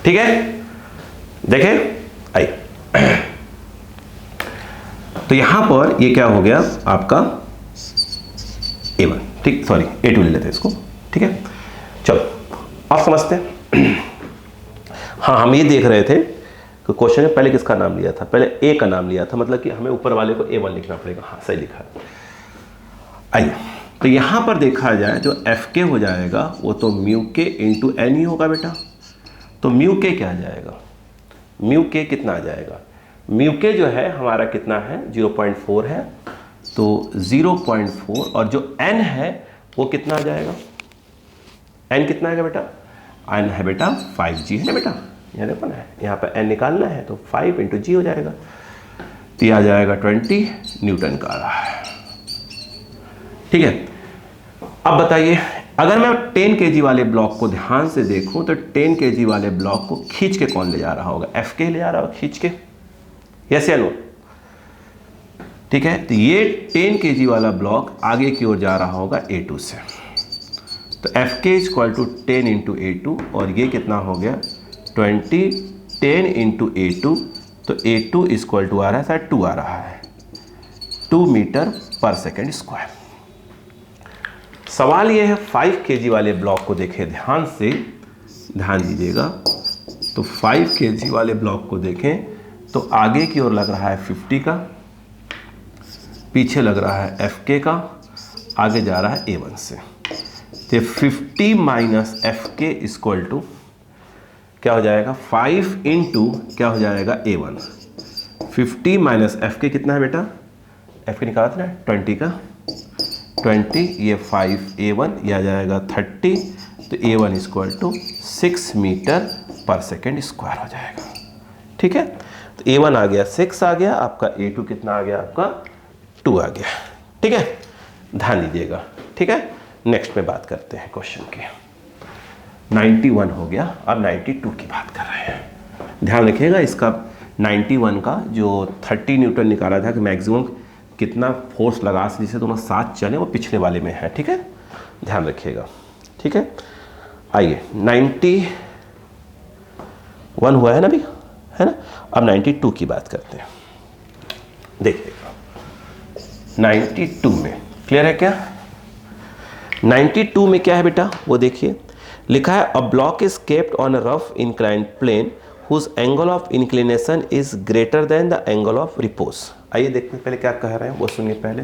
ठीक है, देखें आइए। तो यहां पर ये क्या हो गया आपका A1, ठीक, सॉरी A2 ले लेते हैं इसको, ठीक है। चलो आप समझते हैं। हाँ, हम ये देख रहे थे कि क्वेश्चन में पहले किसका नाम लिया था, पहले A का नाम लिया था, मतलब कि हमें ऊपर वाले को A1 लिखना पड़ेगा। हाँ सही लिखा है। आइए, तो यहां पर देखा जाए जो FK हो जाएगा वो तो म्यू के इंटू एन ही होगा बेटा। तो म्यू के क्या आ जाएगा, म्यू के कितना आ जाएगा, म्यू के जो है हमारा कितना है 0.4 है, तो 0.4 और जो n है वो कितना आ जाएगा, n कितना आएगा बेटा, n है बेटा 5g है ना बेटा, यहाँ देखो ना, यहाँ पर n निकालना है तो 5 इंटू जी हो जाएगा, तो ये आ जाएगा 20 न्यूटन का आ रहा है। ठीक है, अब बताइए अगर मैं 10 kg वाले ब्लॉक को ध्यान से देखूं तो 10 kg वाले ब्लॉक को खींच के कौन ले जा रहा होगा, FK ले जा रहा होगा खींच के, यस या नो। ठीक है, तो ये 10 kg वाला ब्लॉक आगे की ओर जा रहा होगा A2 से, तो FK equal to 10 into A2 और ये कितना हो गया 20, 10 इंटू A2, तो A2 इक्वल टू आ रहा है शायद 2 आ रहा है, 2 मीटर पर सेकेंड स्क्वायर। सवाल ये है 5 kg वाले ब्लॉक को देखें ध्यान से, ध्यान दीजिएगा, तो 5 kg वाले ब्लॉक को देखें तो आगे की ओर लग रहा है 50 का, पीछे लग रहा है FK का, आगे जा रहा है A1 से, तो 50 माइनस FK इक्वल टू क्या हो जाएगा 5 इंटू क्या हो जाएगा A1, 50 माइनस FK कितना है बेटा, FK निकाला था ना 20 का, 20 ये 5 A1 ये आ जाएगा 30, तो A1 equal to 6 metre per second square हो जाएगा। ठीक है, तो A1 आ गया 6 आ गया आपका, A2 कितना आ गया आपका 2 आ गया। ठीक है, ध्यान दीजिएगा। ठीक है, नेक्स्ट में बात करते हैं क्वेश्चन की। 91 हो गया, अब 92 की बात कर रहे हैं। ध्यान रखिएगा इसका 91 का जो 30 न्यूटन निकाला था कि मैक्सिमम कितना फोर्स लगा से जिससे दोनों साथ चले, वो पिछले वाले में है। ठीक है, ध्यान रखिएगा। ठीक है, आइए 91 हुआ है ना अभी, है ना। अब 92 की बात करते हैं। देखिएगा 92 में क्लियर है क्या, 92 में क्या है बेटा वो देखिए, लिखा है a block is kept on a rough inclined plane whose angle of inclination is greater than the angle of repose. आइए देखते हैं पहले क्या कह रहे हैं वो सुनिए। पहले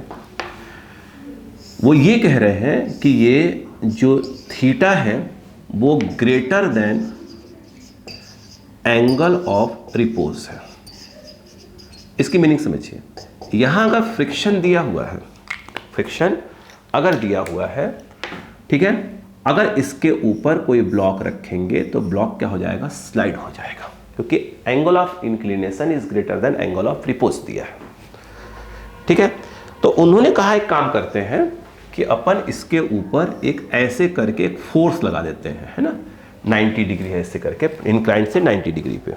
वो ये कह रहे हैं कि ये जो थीटा है वो greater than angle of repose है। इसकी मीनिंग समझिए, यहां अगर फ्रिक्शन दिया हुआ है, फ्रिक्शन अगर दिया हुआ है, ठीक है, अगर इसके ऊपर कोई ब्लॉक रखेंगे तो ब्लॉक क्या हो जाएगा, स्लाइड हो जाएगा, क्योंकि angle of inclination is greater than angle of repose दिया है। ठीक है, तो उन्होंने कहा एक काम करते हैं कि अपन इसके ऊपर एक ऐसे करके एक फोर्स लगा देते हैं, है ना, 90 डिग्री है ऐसे करके, इंक्लाइंड से 90 डिग्री पे।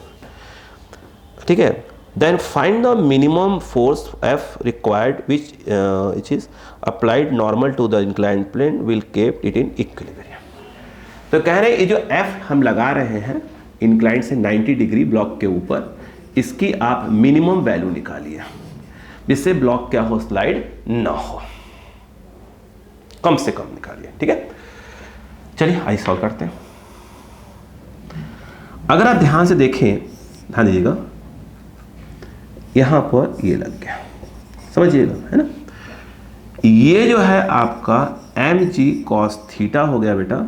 ठीक है, then find the minimum force F required which is applied normal to the inclined plane will keep it in equilibrium. तो कह रहे हैं ये जो F हम लगा रहे हैं इंक्लाइंड से 90 डिग्री ब्लॉक के ऊपर, इसकी आप मिनिमम वैल्यू निकालिए जिससे ब्लॉक क्या हो, स्लाइड ना हो, कम से कम निकालिए। ठीक है, चलिए आइए सॉल्व करते हैं। अगर आप ध्यान से देखें, ध्यान दीजिएगा, यहां पर ये लग गया, समझिएगा, है ना, ये जो है आपका mg cos थीटा हो गया बेटा,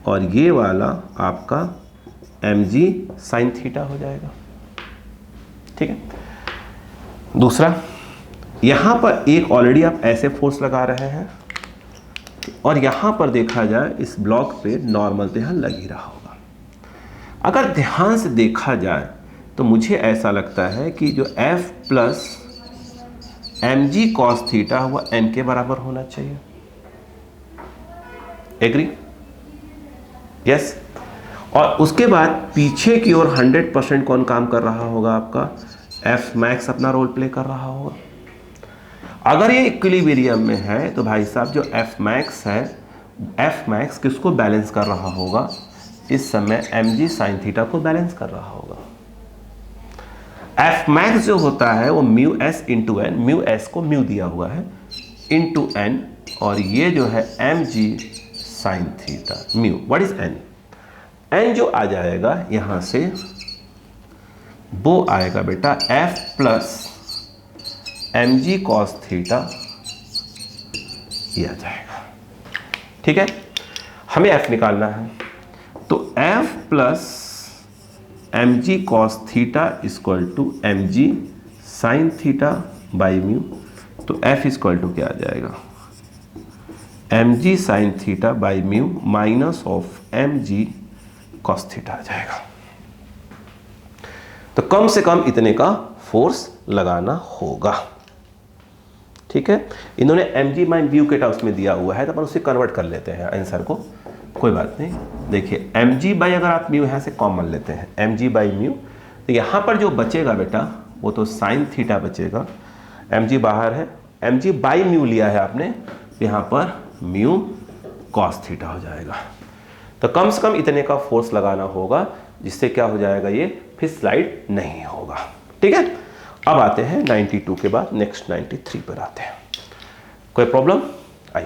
और ये वाला आपका mg sin थीटा हो जाएगा। ठीक है, दूसरा यहां पर एक ऑलरेडी आप ऐसे फोर्स लगा रहे हैं, और यहां पर देखा जाए इस ब्लॉक पे नॉर्मल तो यहां लग ही रहा होगा। अगर ध्यान से देखा जाए तो मुझे ऐसा लगता है कि जो F plus mg cos theta हुआ n के बराबर होना चाहिए। Agree, yes. और उसके बाद पीछे की ओर 100% कौन काम कर रहा होगा, आपका F मैक्स अपना रोल प्ले कर रहा होगा। अगर ये इक्विलिब्रियम में है तो भाई साहब जो F मैक्स है, F मैक्स किसको बैलेंस कर रहा होगा, इस समय mg साइन थीटा को बैलेंस कर रहा होगा। एफ मैक्स जो होता है वो mu S into N, mu S को म्यू दिया हुआ है इंटू एन, और ये जो है mg sine theta mu, what is N? N जो आ जाएगा यहां से वो आएगा बेटा F plus mg cos theta, ये आ जाएगा। ठीक है, हमें f निकालना है, तो f plus mg cos theta equal to mg sine theta by mu, तो f इक्वल टू क्या आ जाएगा? mg sine theta by mu minus of mg cos theta आ जाएगा। तो कम से कम इतने का फोर्स लगाना होगा। ठीक है, इन्होंने mg माइन म्यू के टर्म्स में दिया हुआ है, तो अपन उसे कन्वर्ट कर लेते हैं आंसर को, कोई बात नहीं। देखिए mg बाई, अगर आप म्यू यहाँ से कॉमन लेते हैं mg बाई म्यू, तो यहाँ पर जो बचेगा बेटा वो तो साइन थीटा बचेगा, mg बाहर है, mg बाई म्यू लिया है आपने, यहाँ पर म्यू कॉस थीटा हो जाएगा। तो कम से कम इतने का फोर्स लगाना होगा, जिससे क्या हो जाएगा, ये फिर स्लाइड नहीं होगा। ठीक है, अब आते हैं 92 के बाद नेक्स्ट 93 पर आते हैं। कोई प्रॉब्लम आई?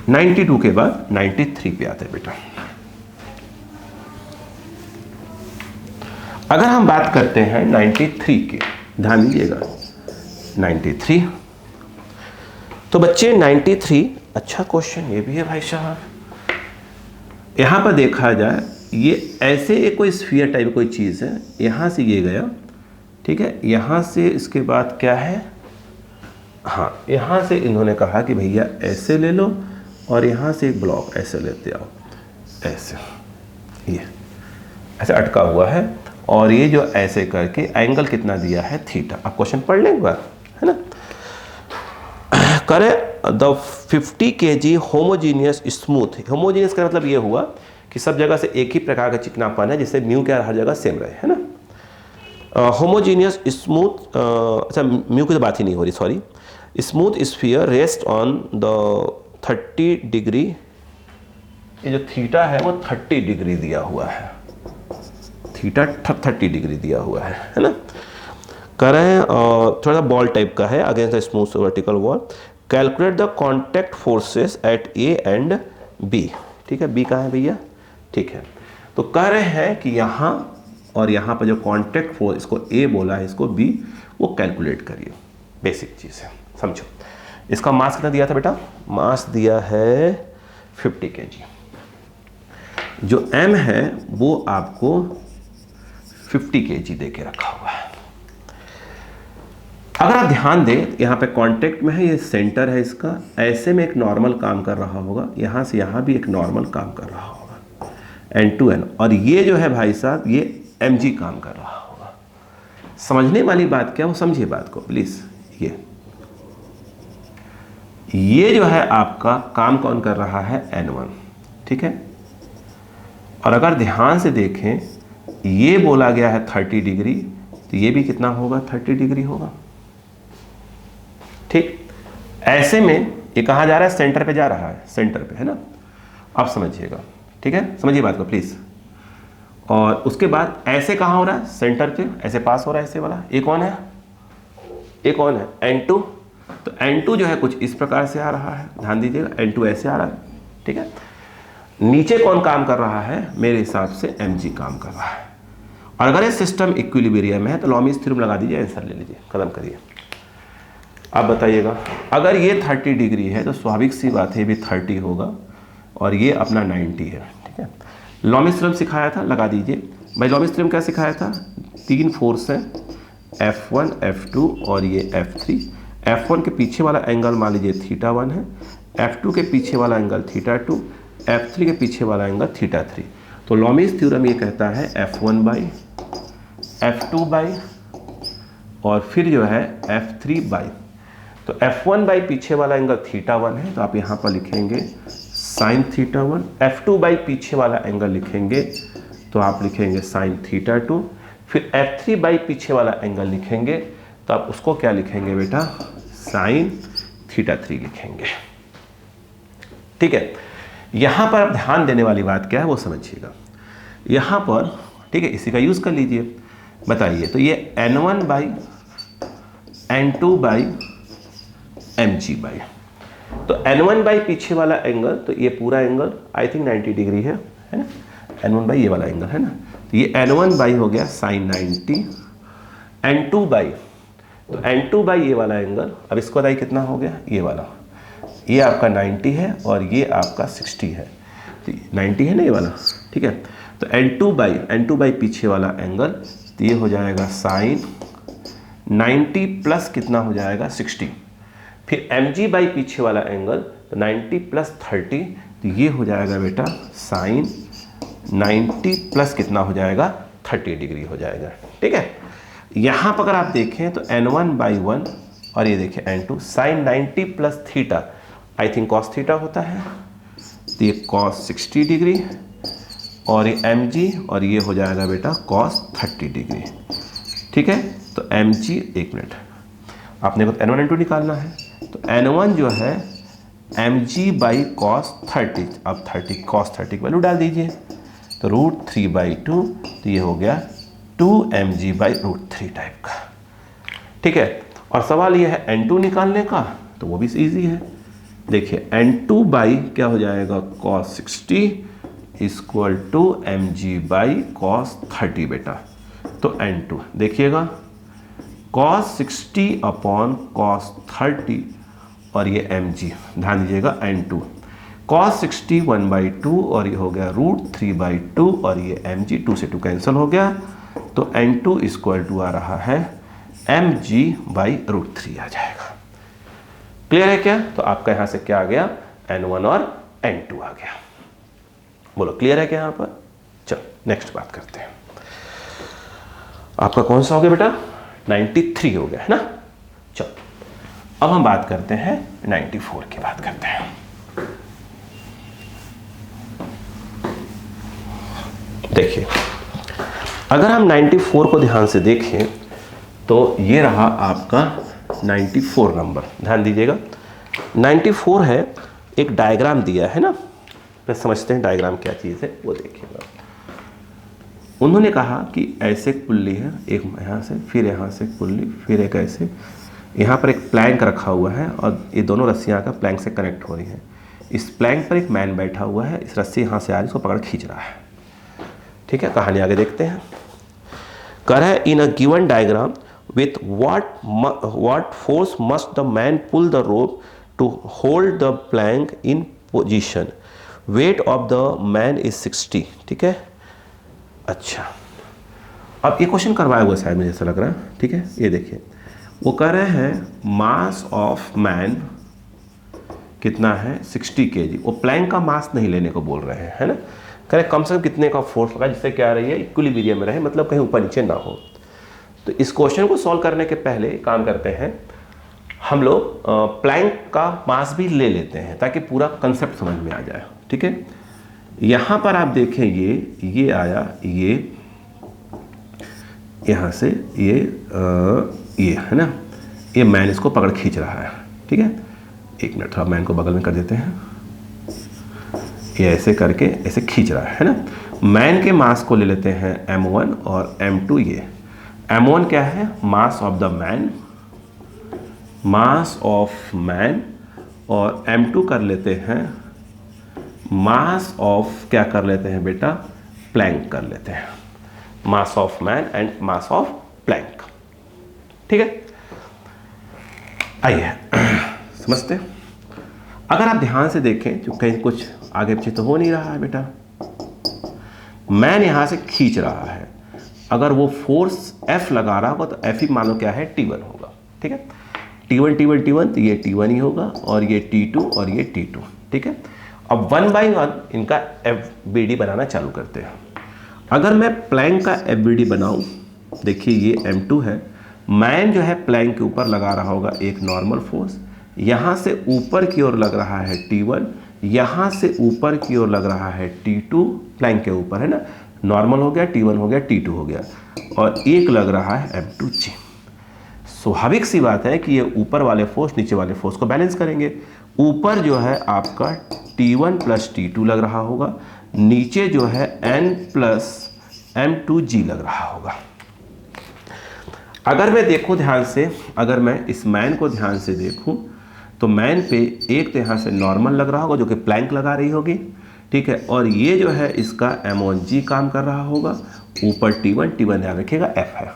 92 के बाद 93 पे आते हैं बेटा। अगर हम बात करते हैं 93 की, ध्यान दीजिएगा 93, तो बच्चे 93, अच्छा क्वेश्चन ये भी है भाई साहब। यहां पर देखा जाए, ये ऐसे एक कोई स्फीयर टाइप कोई चीज़ है, यहाँ से ये गया, ठीक है, यहाँ से इसके बाद क्या है, हाँ यहाँ से इन्होंने कहा कि भैया ऐसे ले लो और यहाँ से एक ब्लॉक ऐसे लेते आओ, ऐसे ये ऐसे अटका हुआ है, और ये जो ऐसे करके एंगल कितना दिया है, थीटा। आप क्वेश्चन पढ़ लें एक बार, है ना। करे the 50 kg homogeneous smooth, homogeneous का मतलब ये हुआ कि सब जगह से एक ही प्रकार का चिकनापन है, जिससे म्यू क्या हर जगह सेम रहे, है ना। होमोजीनियस स्मूथ, अच्छा म्यू की तो बात ही नहीं हो रही, sorry. Smooth sphere rest on the 30 degree, ये जो थीटा है वो 30 डिग्री दिया हुआ है, थीटा 30 डिग्री दिया हुआ है ना। करें थोड़ा बॉल टाइप का है, against the smooth vertical wall. Calculate the contact forces at A and B. ठीक है, बी कहाँ है भैया, ठीक है। तो कह रहे हैं कि यहाँ और यहाँ पर जो कॉन्टैक्ट फोर्स, इसको ए बोला है, इसको बी, वो कैलकुलेट करिए, बेसिक चीज़ है, समझो। इसका मास कितना दिया था बेटा, मास दिया है 50 kg, जो m है वो आपको 50 kg दे के रखा हुआ है। अगर आप ध्यान दें, यहाँ पे कांटेक्ट में है, ये सेंटर है इसका, ऐसे में एक नॉर्मल काम कर रहा होगा, यहाँ से यहाँ भी एक नॉर्मल काम कर रहा होगा, एन टू एन, और ये जो है भाई साहब ये mg काम कर रहा होगा। समझने वाली बात क्या, वो समझिए बात को प्लीज। ये जो है आपका काम कौन कर रहा है, n1, ठीक है। और अगर ध्यान से देखें, ये बोला गया है 30 डिग्री, तो ये भी कितना होगा, 30 डिग्री होगा, ठीक। ऐसे में ये कहाँ जा रहा है, सेंटर पे जा रहा है, सेंटर पे, है ना। आप समझिएगा, ठीक है, समझिए बात को प्लीज। और उसके बाद ऐसे कहाँ हो रहा है, सेंटर पे ऐसे पास हो रहा है, ऐसे वाला। एक कौन है, एक कौन है, n2। तो n2 जो है कुछ इस प्रकार से आ रहा है, ध्यान दीजिएगा, n2 ऐसे आ रहा है, ठीक है। नीचे कौन काम कर रहा है, मेरे हिसाब से mg काम कर रहा है। और अगर ये सिस्टम इक्विलिब्रियम है तो लॉमीज थ्योरम लगा दीजिए, आंसर ले लीजिए, खत्म करिए। अब बताइएगा, अगर ये 30 डिग्री है तो स्वाभाविक सी बात है ये भी 30 होगा, और ये अपना 90 है, ठीक है। लॉमीज थ्योरम सिखाया था, लगा दीजिए भाई। लॉमीज थ्योरम क्या सिखाया था, 3 फोर्स हैं, F1 F2 और ये F3। F1 के पीछे वाला एंगल मान लीजिए θ1 है, F2 के पीछे वाला एंगल θ2, F3 के पीछे वाला एंगल θ3। तो लॉमीज थ्योरम ये कहता है F1 बाई F2 बाई और फिर जो है F3 बाई, तो F1 बाई पीछे वाला एंगल θ1 है, तो आप यहाँ पर लिखेंगे साइन θ1। F2 बाई पीछे वाला एंगल लिखेंगे तो आप लिखेंगे साइन θ2। फिर F3 बाई पीछे वाला एंगल लिखेंगे तो आप उसको क्या लिखेंगे बेटा, साइन θ3 लिखेंगे, ठीक है। यहाँ पर अब ध्यान देने वाली बात क्या है वो समझिएगा। यहाँ पर ठीक है, इसी का यूज़ कर लीजिए। बताइए, तो ये N1 by N2 by mg by, तो N1 बाई पीछे वाला एंगल, तो ये पूरा एंगल आई थिंक 90 डिग्री है ना, N1 बाई ये वाला एंगल है ना, तो ये N1 बाई हो गया साइन 90, N2 बाई, तो N2 बाई ये वाला एंगल, अब इसको बताइए कितना हो गया, ये वाला, ये आपका 90 है और ये आपका 60 है, तो 90 है ना ये वाला, ठीक है। तो N2 बाई पीछे वाला एंगल, तो ये हो जाएगा साइन 90 प्लस कितना हो जाएगा 60, फिर mg बाई पीछे वाला एंगल, तो 90 प्लस 30, तो ये हो जाएगा बेटा साइन 90 प्लस कितना हो जाएगा 30 डिग्री हो जाएगा, ठीक है। यहाँ पर अगर आप देखें तो N1 बाई 1 और ये देखिए N2, sine 90 plus theta I think cos theta होता है, तो ये कॉस 60 डिग्री और ये mg और ये हो जाएगा बेटा कॉस 30 डिग्री, ठीक है। तो mg, एक मिनट, आपने को N1 N2 निकालना है, तो N1 जो है mg बाई कॉस 30, अब 30 कॉस 30 की वैल्यू डाल दीजिए, तो √3/2, तो ये हो गया 2mg बाई √3 टाइप का, ठीक है। और सवाल ये है N2 निकालने का, तो वो भी इजी है। देखिए N2 बाई क्या हो जाएगा cos 60 equal to mg by cos 30 बेटा, तो N2 देखिएगा कॉस 60 अपॉन कॉस 30 और ये mg, ध्यान दीजिएगा N2 कॉस 60 1/2 और ये हो गया √3/2 और ये mg 2 से 2 कैंसिल हो गया, तो N2 इक्वल टू आ रहा है mg बाई √3 आ जाएगा। क्लियर है क्या? तो आपका यहां से क्या आ गया, N1 और N2 आ गया। बोलो क्लियर है क्या यहाँ पर? चलो नेक्स्ट बात करते हैं। आपका कौन सा हो गया बेटा? 93 हो गया है ना। चलो अब हम बात करते हैं 94 की बात करते हैं। देखिए अगर हम 94 को ध्यान से देखें तो ये रहा आपका 94 नंबर, ध्यान दीजिएगा 94 है, एक डायग्राम दिया है ना, समझते हैं डायग्राम क्या चीज़ है वो देखिएगा। उन्होंने कहा कि ऐसे एक पुल्ली है, एक यहाँ से फिर यहाँ से पुल्ली फिर एक ऐसे, यहाँ पर एक प्लैंक रखा हुआ है और ये दोनों रस्सियाँ का प्लैंक से कनेक्ट हो रही हैं। इस प्लैंक पर एक मैन बैठा हुआ है, इस रस्सी यहाँ से आ रही है, इसको पकड़ खींच रहा है। ठीक है, कहानी आगे देखते हैं। कर है in a given diagram with what force must the man pull the rope to hold the plank in position, weight of the man is 60। ठीक है, अच्छा अब ये क्वेश्चन करवाया हुआ शायद मुझे ऐसा लग रहा है। ठीक है, ये देखिए वो कह रहे हैं मास ऑफ मैन कितना है 60 kg, वो प्लैंक का मास नहीं लेने को बोल रहे हैं, है ना। कह रहे कम से कम कितने का फोर्स लगा जिससे क्या रही है इक्विलिब्रियम में रहे, मतलब कहीं ऊपर नीचे ना हो। तो इस क्वेश्चन को सॉल्व करने के पहले काम करते हैं हम लोग प्लैंक का मास भी ले लेते हैं ताकि पूरा कंसेप्ट समझ में आ जाए। ठीक है, यहाँ पर आप देखें ये आया, ये यहाँ से ये है ना, ये मैन इसको पकड़ खींच रहा है। ठीक है, एक मिनट थोड़ा मैन को बगल में कर देते हैं, ये ऐसे करके ऐसे खींच रहा है ना। मैन के मास को ले लेते हैं m1 और m2। ये m1 क्या है, mass of the man, mass of man, और m2 कर लेते हैं मास ऑफ, क्या कर लेते हैं बेटा, प्लैंक कर लेते हैं, mass of man and mass of Planck. ठीक है, आइए समझते हैं। अगर आप ध्यान से देखें तो कहीं कुछ आगे पीछे तो हो नहीं रहा है बेटा, मैन यहां से खींच रहा है, अगर वो फोर्स F लगा रहा होगा तो F ही मान लो क्या है T1 होगा। ठीक है, T1 तो ये T1 ही होगा और ये T2 और ये T2। ठीक है, अब 1/1 इनका FBD बनाना चालू करते हैं। अगर मैं प्लैंक का FBD बनाऊं, देखिए ये M2 है, मैन जो है प्लैंक के ऊपर लगा रहा होगा एक नॉर्मल फोर्स, यहाँ से ऊपर की ओर लग रहा है T1, यहाँ से ऊपर की ओर लग रहा है T2, प्लैंक के ऊपर है ना, नॉर्मल हो गया, T1 हो गया, T2 हो गया, और एक लग रहा है M2G। स्वाभाविक सी बात है कि ये ऊपर वाले फोर्स नीचे वाले फोर्स को बैलेंस करेंगे। ऊपर जो है आपका T1 प्लस T2 लग रहा होगा, नीचे जो है N प्लस M2G लग रहा होगा। अगर मैं देखूं ध्यान से, अगर मैं इस मैन को ध्यान से देखूं तो मैन पे एक तो यहाँ से नॉर्मल लग रहा होगा जो कि प्लैंक लगा रही होगी, ठीक है, और ये जो है इसका M1G काम कर रहा होगा, ऊपर T1 ध्यान रखिएगा F है,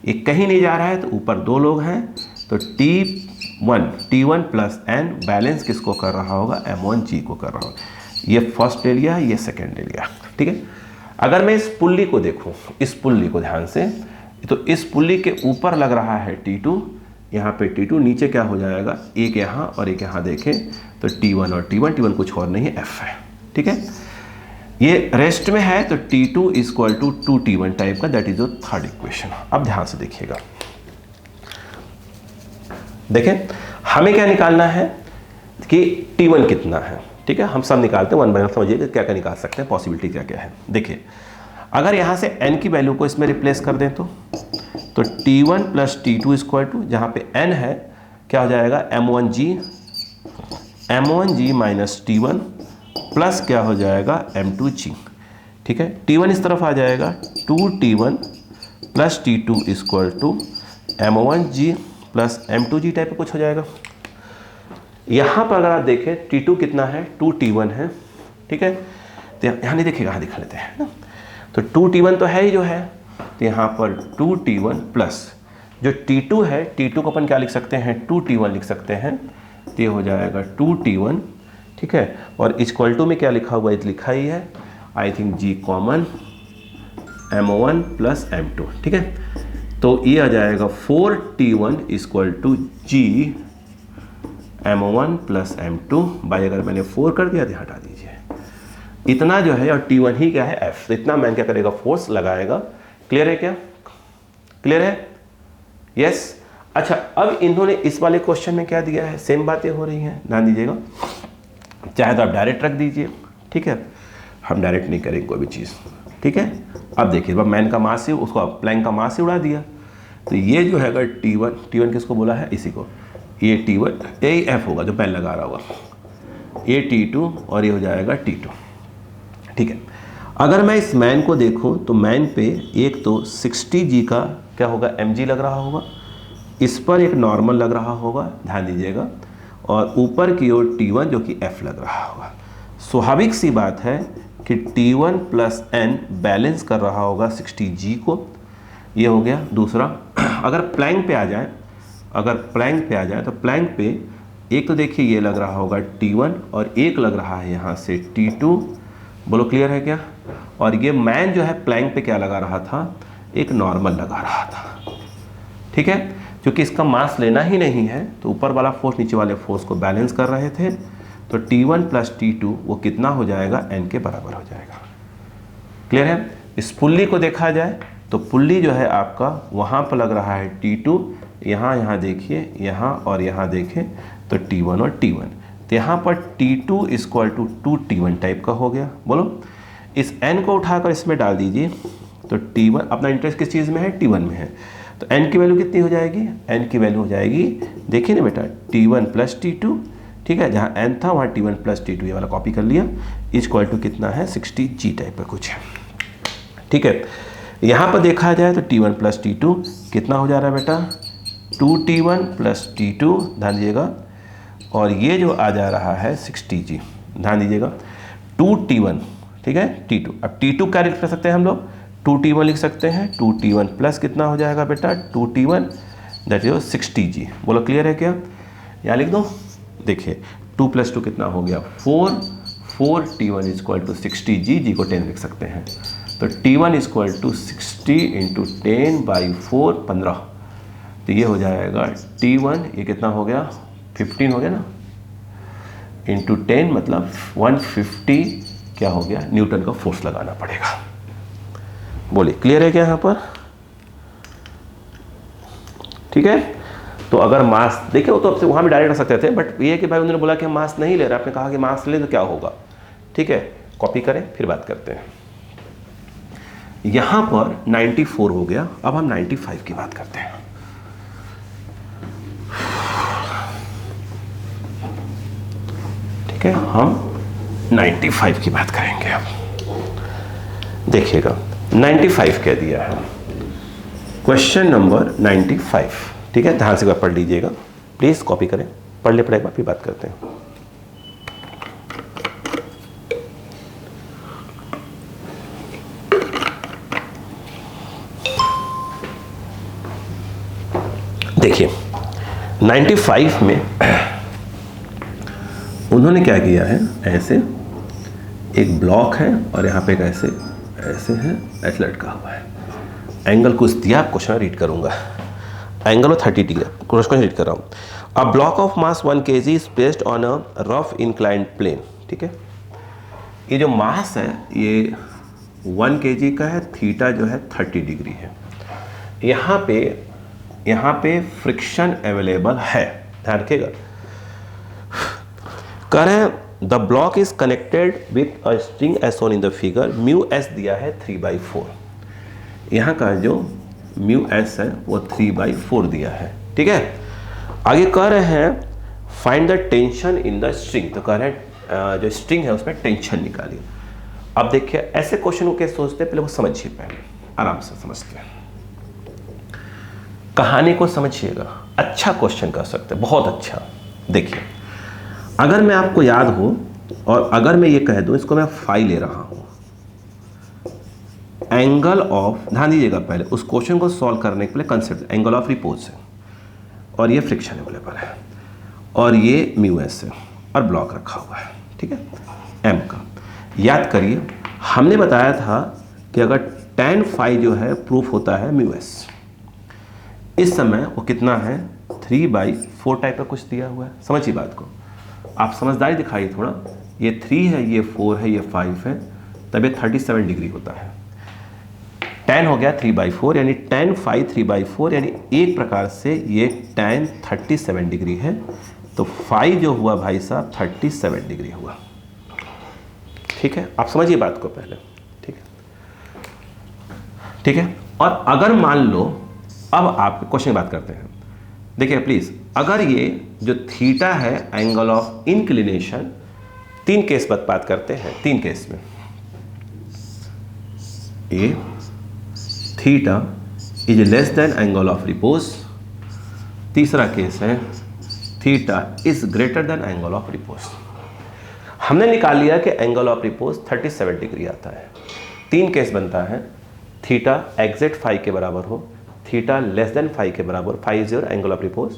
ये कहीं नहीं जा रहा है, तो ऊपर दो लोग हैं, तो T1 प्लस N बैलेंस किसको कर रहा होगा, M1G को कर रहा होगा। ये फर्स्ट ले लिया, ये सेकेंड ले लिया, ठीक है। अगर मैं इस पुल्ली को देखूं, इस पुल्ली को ध्यान से, तो इस पुल्ली के ऊपर लग रहा है T2, यहाँ पे T2, नीचे क्या हो जाएगा, एक यहाँ और एक यहाँ देखें तो T1 और T1 कुछ और नहीं है, F है, ठीक है। ये रेस्ट में है तो T2 equal to 2T1 type का, that is the third equation. अब ध्यान से देखिएगा, देखें हमें क्या निकालना है कि T1 कितना है, ठीक है, हम सब निकालते हैं वन बाय वन, समझिए क्या क्या निकाल सकते हैं, पॉसिबिलिटी क्या क्या है। देखिए अगर यहाँ से n की वैल्यू को इसमें रिप्लेस कर दें तो T1 plus T2 equal to, जहाँ पे n है क्या हो जाएगा, M1G माइनस T1 प्लस क्या हो जाएगा, M2G, ठीक है। T1 इस तरफ आ जाएगा, 2T1 plus T2 equal to M1G plus M2G type का कुछ हो जाएगा। यहाँ पर अगर आप देखें T2 कितना है, 2T1 है, ठीक है, तो यहाँ नहीं देखिएगा, यहाँ दिखा लेते हैं ना, तो 2T1 तो है ही जो है, तो यहाँ पर 2T1 प्लस जो T2 है, T2 को अपन क्या लिख सकते हैं, 2T1 लिख सकते हैं, तो ये हो जाएगा 2T1, ठीक है, और इक्वल टू में क्या लिखा हुआ है, लिखा ही है I think G common M1 plus M2, ठीक है, तो ये आ जाएगा 4T1 equal to G M1 plus M2 by, अगर मैंने 4 कर दिया तो हटा दीजिए, इतना जो है, और T1 ही क्या है, F, तो इतना मैन क्या करेगा, फोर्स लगाएगा। क्लियर है क्या, क्लियर है, यस। अच्छा अब इन्होंने इस वाले क्वेश्चन में क्या दिया है, सेम बातें हो रही हैं, ध्यान दीजिएगा, चाहे तो आप डायरेक्ट रख दीजिए, ठीक है, हम डायरेक्ट नहीं करेंगे कोई भी चीज़, ठीक है। अब देखिए मैन का मास से उसको प्लैंक का मास से उड़ा दिया, तो ये जो है अगर T1 किसको बोला है, इसी को, ये T1 यही F होगा जो पहले लगा रहा होगा, ये T2 और ये हो जाएगा T2, ठीक है। अगर मैं इस मैन को देखूं तो मैन पे एक तो 60G का क्या होगा, mg लग रहा होगा, इस पर एक नॉर्मल लग रहा होगा, ध्यान दीजिएगा, और ऊपर की ओर T1 जो कि F लग रहा होगा। स्वाभाविक सी बात है कि T1 प्लस N बैलेंस कर रहा होगा 60G को, ये हो गया दूसरा। अगर प्लैंक पे आ जाए, तो प्लैंक पे एक तो देखिए ये लग रहा होगा T1 और एक लग रहा है यहाँ से T2, बोलो क्लियर है क्या, और ये मैन जो है प्लैंक पे क्या लगा रहा था, एक नॉर्मल लगा रहा था, ठीक है, क्योंकि इसका मास लेना ही नहीं है, तो ऊपर वाला फोर्स नीचे वाले फोर्स को बैलेंस कर रहे थे, तो T1 प्लस T2 वो कितना हो जाएगा, N के बराबर हो जाएगा। क्लियर है। इस पुल्ली को देखा जाए तो पुल्ली जो है आपका वहाँ पर लग रहा है T2, यहाँ देखिए, यहाँ और यहाँ देखें तो T1 और T1, तो यहाँ पर T2 equal to 2T1 type का हो गया। बोलो इस N को उठाकर इसमें डाल दीजिए, तो T1 अपना इंटरेस्ट किस चीज़ में है, T1 में है, तो N की वैल्यू कितनी हो जाएगी, N की वैल्यू हो जाएगी, देखिए ना बेटा, T1 प्लस T2, ठीक है, जहाँ N था वहाँ T1 प्लस T2, ये वाला कॉपी कर लिया, इक्वल टू कितना है, 60G टाइप का कुछ है, ठीक है। यहाँ पर देखा जाए तो T1 प्लस T2 कितना हो जा रहा है बेटा, 2T1 प्लस T2, ध्यान दीजिएगा, और ये जो आ जा रहा है 60G, ध्यान दीजिएगा, 2T1, ठीक है, T2, अब T2 क्या लिख सकते हैं हम लोग, 2T1 लिख सकते हैं, 2T1 प्लस कितना हो जाएगा बेटा, 2T1 दैट इज 60G। बोलो क्लियर है क्या, यहाँ लिख दो, देखिए 2 प्लस 2 कितना हो गया, 4T1 इक्वल टू 60G, जी को 10 लिख सकते हैं, तो T1 equal to 60 into 10 by 4, 15, तो ये हो जाएगा T1, ये कितना हो गया, 15 हो गया ना, इंटू 10 मतलब 150 क्या हो गया, न्यूटन का फोर्स लगाना पड़ेगा। बोलिए क्लियर है क्या यहाँ पर, ठीक है। तो अगर मास देखिए, वो तो आपसे वहाँ भी डायरेक्ट रख सकते थे, बट ये कि भाई उन्होंने बोला कि हम मास नहीं ले रहे, आपने कहा कि मास ले तो क्या होगा, ठीक है, कॉपी करें फिर बात करते हैं। यहाँ पर 94 हो गया, अब हम 95 की बात करते हैं। ठीक है, हम 95 की बात करेंगे अब। देखिएगा 95 कह दिया है, क्वेश्चन नंबर 95, ठीक है। ध्यान से पढ़ लीजिएगा, प्लीज कॉपी करें, पढ़ ले पड़ेगा, फिर बात करते हैं। देखिए 95 में उन्होंने क्या किया है, ऐसे एक ब्लॉक है और यहाँ पे एक ऐसे है, ऐसे लटका हुआ है। एंगल कुछ दिया, क्वेश्चन रीड करूंगा। Angle of 30 degree, question read कर रहा हूँ। A block of mass 1 kg is placed on a rough inclined plane, ठीक है। ये जो मास है ये 1 kg का है, थीटा जो है 30 डिग्री है। यहाँ पे फ्रिक्शन अवेलेबल है, ध्यान रखिएगा। कह रहे हैं the block is connected with a string as shown in the figure, mu S दिया है 3/4। यहाँ का जो म्यू एस है वो 3/4 दिया है, ठीक है। आगे कह रहे हैं find the tension in the string, तो कह रहे हैं जो स्ट्रिंग है उसमें टेंशन निकालिए। अब देखिए ऐसे क्वेश्चन को कैसे सोचते हैं, पहले वो समझिए, पहले आराम से समझते हैं, कहानी को समझिएगा। अच्छा क्वेश्चन कर सकते हैं, बहुत अच्छा। देखिए अगर मैं आपको याद हो और अगर मैं ये कह दूं, इसको मैं फाई ले रहा हूं, एंगल ऑफ, ध्यान दीजिएगा पहले उस क्वेश्चन को सॉल्व करने के लिए कंसेप्ट एंगल ऑफ रिपोज है और ये फ्रिक्शन अवेलेबल है और ये म्यू एस है और ब्लॉक रखा हुआ है, ठीक है, एम का। याद करिए हमने बताया था कि अगर tan फाई जो है प्रूफ होता है म्यू एस, इस समय वो कितना है 3/4 टाइप का कुछ दिया हुआ है। समझिए बात को, आप समझदारी दिखाइए थोड़ा। ये 3 है, ये 4 है, ये 5 है, तब ये 37 डिग्री होता है। tan हो गया 3/4, यानी tan फाई 3/4, यानी एक प्रकार से ये tan 37 डिग्री है। तो फाई जो हुआ भाई साहब 37 डिग्री हुआ, ठीक है। आप समझिए बात को पहले, ठीक है, ठीक है। और अगर मान लो, अब आप क्वेश्चन की बात करते हैं। देखिए प्लीज, अगर ये जो थीटा है एंगल ऑफ इंक्लिनेशन, 3 केस बात करते हैं, 3 केस में a theta is less than angle of repose, तीसरा केस है theta is greater than angle of repose. हमने निकाल लिया कि एंगल ऑफ रिपोज 37 डिग्री आता है। 3 केस बनता है, थीटा एग्जैक्ट फाई के बराबर हो, थीटा लेस देन फाई के बराबर, phi is your angle of repose,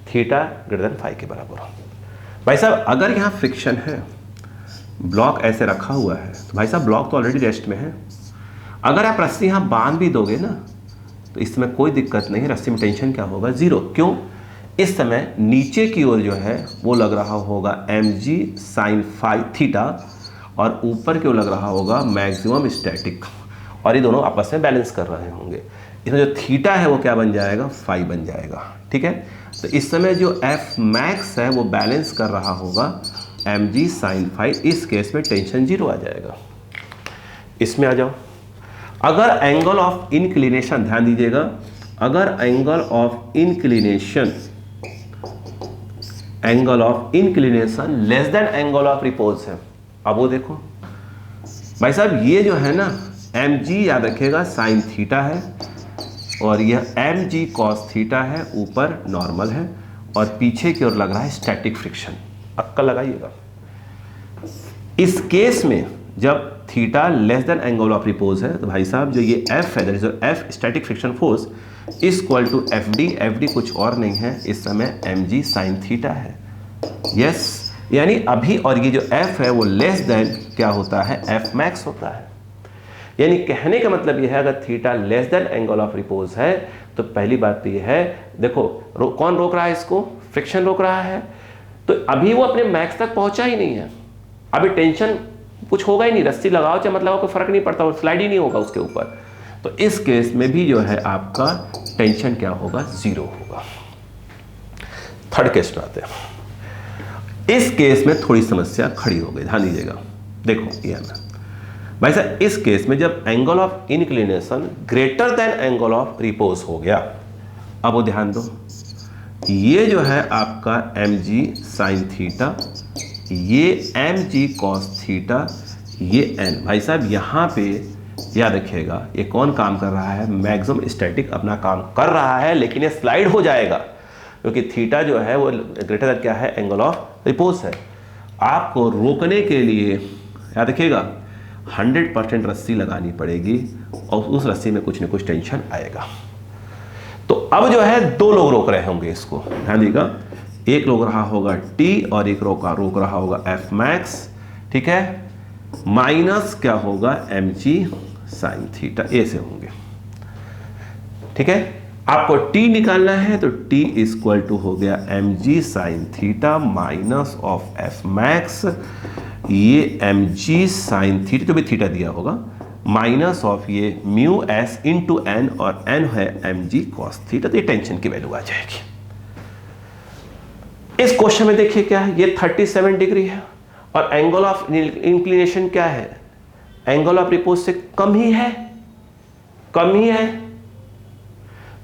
theta greater than phi के बराबर हो। भाई साहब अगर यहाँ फ्रिक्शन है, ब्लॉक ऐसे रखा हुआ है, तो भाई साहब ब्लॉक तो ऑलरेडी रेस्ट में है। अगर आप रस्सी यहाँ बांध भी दोगे ना तो इसमें कोई दिक्कत नहीं, रस्सी में टेंशन क्या होगा 0। क्यों? इस समय नीचे की ओर जो है वो लग रहा होगा mg sin फाई थीटा और ऊपर की ओर लग रहा होगा मैक्सिमम स्टैटिक, और ये दोनों आपस में बैलेंस कर रहे होंगे। इसमें जो थीटा है वो क्या बन जाएगा, फाई बन जाएगा, ठीक है। तो इस समय जो एफ मैक्स है वो बैलेंस कर रहा होगा mg sin फाई, इस केस में टेंशन 0 आ जाएगा। इसमें आ जाओ, अगर एंगल ऑफ इंक्लिनेशन, ध्यान दीजिएगा, अगर angle of inclination less than angle of repose है, अब वो देखो भाई साहब ये जो है ना mg, याद रखिएगा साइन थीटा है और यह mg cos थीटा है, ऊपर नॉर्मल है और पीछे की ओर लग रहा है स्टैटिक फ्रिक्शन। अक्कल लगाइएगा। इस केस में जब theta less than angle of repose है तो भाई साहब जो ये f है, that is f static friction force is equal to fd कुछ और नहीं है, इस समय mg साइन थीटा है। यस, यानी अभी, और ये जो f है वो लेस देन क्या होता है, f मैक्स होता है। यानी कहने का मतलब ये है अगर theta less than angle of repose है तो पहली बात तो ये है, देखो कौन रोक रहा है इसको, फ्रिक्शन रोक रहा है, तो अभी वो अपने मैक्स तक पहुंचा ही नहीं है, अभी टेंशन कुछ होगा ही नहीं, रस्सी लगाओ चाहे मतलब कोई फर्क नहीं पड़ता, वो स्लाइड ही नहीं होगा उसके ऊपर। तो इस केस में भी जो है आपका टेंशन क्या होगा, 0 होगा। थर्ड केस में आते हैं। इस केस में थोड़ी समस्या खड़ी हो गई, ध्यान दीजिएगा। देखो ये है भाई साहब, इस केस में जब angle of inclination greater than angle of repose हो गया, अब वो ध्यान दो, ये जो है आपका mg साइन थीटा ये mg cos थीटा, ये n। भाई साहब यहाँ पे याद रखिएगा ये कौन काम कर रहा है, मैक्सिमम स्टैटिक अपना काम कर रहा है, लेकिन ये स्लाइड हो जाएगा क्योंकि थीटा जो है वो ग्रेटर दैन क्या है, एंगल ऑफ रिपोज है। आपको रोकने के लिए याद रखिएगा 100% रस्सी लगानी पड़ेगी और उस रस्सी में कुछ न कुछ टेंशन आएगा। तो अब जो है दो लोग रोक रहे होंगे इसको, ध्यान दीजिएगा, एक रोक रहा होगा T और एक रोक रहा होगा F मैक्स, ठीक है, माइनस क्या होगा mg साइन थीटा, ऐसे होंगे, ठीक है। आपको T निकालना है तो T इक्वल टू हो गया mg sine theta minus of F max, ये mg साइन थीटा जो भी थीटा दिया होगा माइनस ऑफ ये म्यू एस इंटू एन, और एन है mg कॉस थीटा, तो ये टेंशन की वैल्यू आ जाएगी। इस क्वेश्चन में देखिए क्या है, ये 37 डिग्री है और एंगल ऑफ इंक्लिनेशन क्या है, एंगल ऑफ रिपोज से कम ही है, कम ही है,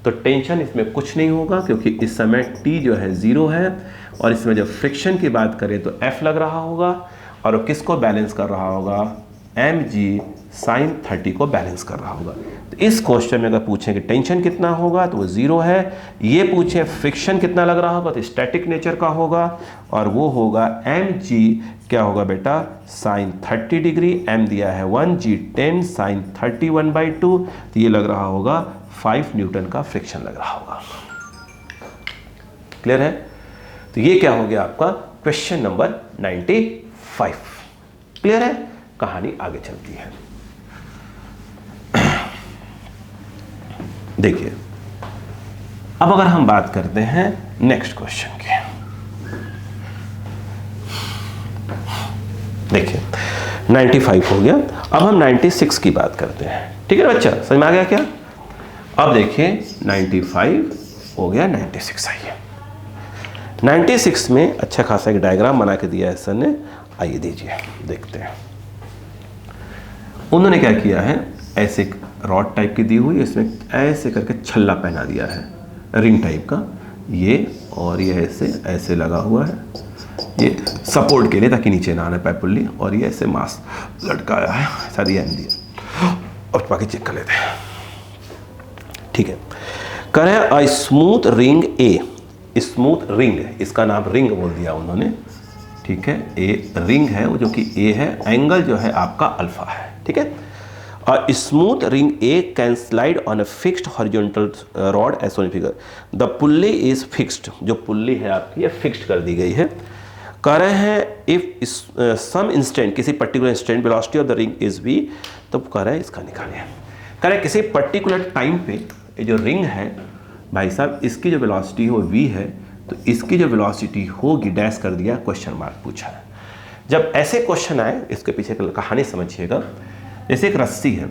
तो टेंशन इसमें कुछ नहीं होगा क्योंकि इस समय T जो है 0 है, और इसमें जब फ्रिक्शन की बात करें तो F लग रहा होगा और वो किसको बैलेंस कर रहा होगा, mg साइन 30 को बैलेंस कर रहा होगा। तो इस क्वेश्चन में अगर पूछें कि टेंशन कितना होगा तो वो 0 है, ये पूछें फ्रिक्शन कितना लग रहा होगा तो स्टैटिक नेचर का होगा, और वो होगा mg क्या होगा बेटा, साइन 30 डिग्री, m दिया है 1, g 10 साइन 31/2, तो ये लग रहा होगा 5 न्यूटन का फ्रिक्शन लग रहा होगा। क्लियर है? तो ये क्या हो गया आपका क्वेश्चन नंबर 95। क्लियर है? कहानी आगे चलती है। देखिए अब अगर हम बात करते हैं नेक्स्ट क्वेश्चन की, देखिए 95 हो गया, अब हम 96 की बात करते हैं। ठीक है बच्चा, समझ में आ गया क्या? अब देखिए 95 हो गया, 96 आइए। 96 में अच्छा खासा एक डायग्राम बना के दिया है सर ने, आइए दीजिए देखते हैं। उन्होंने क्या किया है, ऐसे रॉड टाइप की दी हुई, इसमें ऐसे करके छल्ला पहना दिया है रिंग टाइप का, ये और ये ऐसे ऐसे लगा हुआ है, ये सपोर्ट के लिए ताकि नीचे ना आने पैपुल्ली, और ये ऐसे मास लटकाया है, सारी एम दिया, और बाकी चेक कर लेते हैं। ठीक है, कह रहे हैं स्मूथ रिंग ए, स्मूथ रिंग है, इसका नाम रिंग बोल दिया उन्होंने। ठीक है, ए रिंग है वो, जो कि ए है, एंगल जो है आपका अल्फा है। ठीक है, और smooth ring A can slide on a fixed horizontal rod as shown in figure, the pulley is fixed, जो पुल्ली है आपकी ये फिक्स्ड कर दी गई है। कह रहे हैं इफ सम इंस्टेंट, किसी particular instant velocity of the ring is V, तो कह रहे हैं इसका निकालिए। कह रहे हैं किसी पर्टिकुलर टाइम पे ये जो रिंग है भाई साहब, इसकी जो वेलोसिटी है वो v है, तो इसकी जो वेलोसिटी होगी डैश कर दिया, क्वेश्चन मार्क पूछा है। जब ऐसे क्वेश्चन आए, इसके पीछे कहानी समझिएगा। जैसे एक रस्सी है,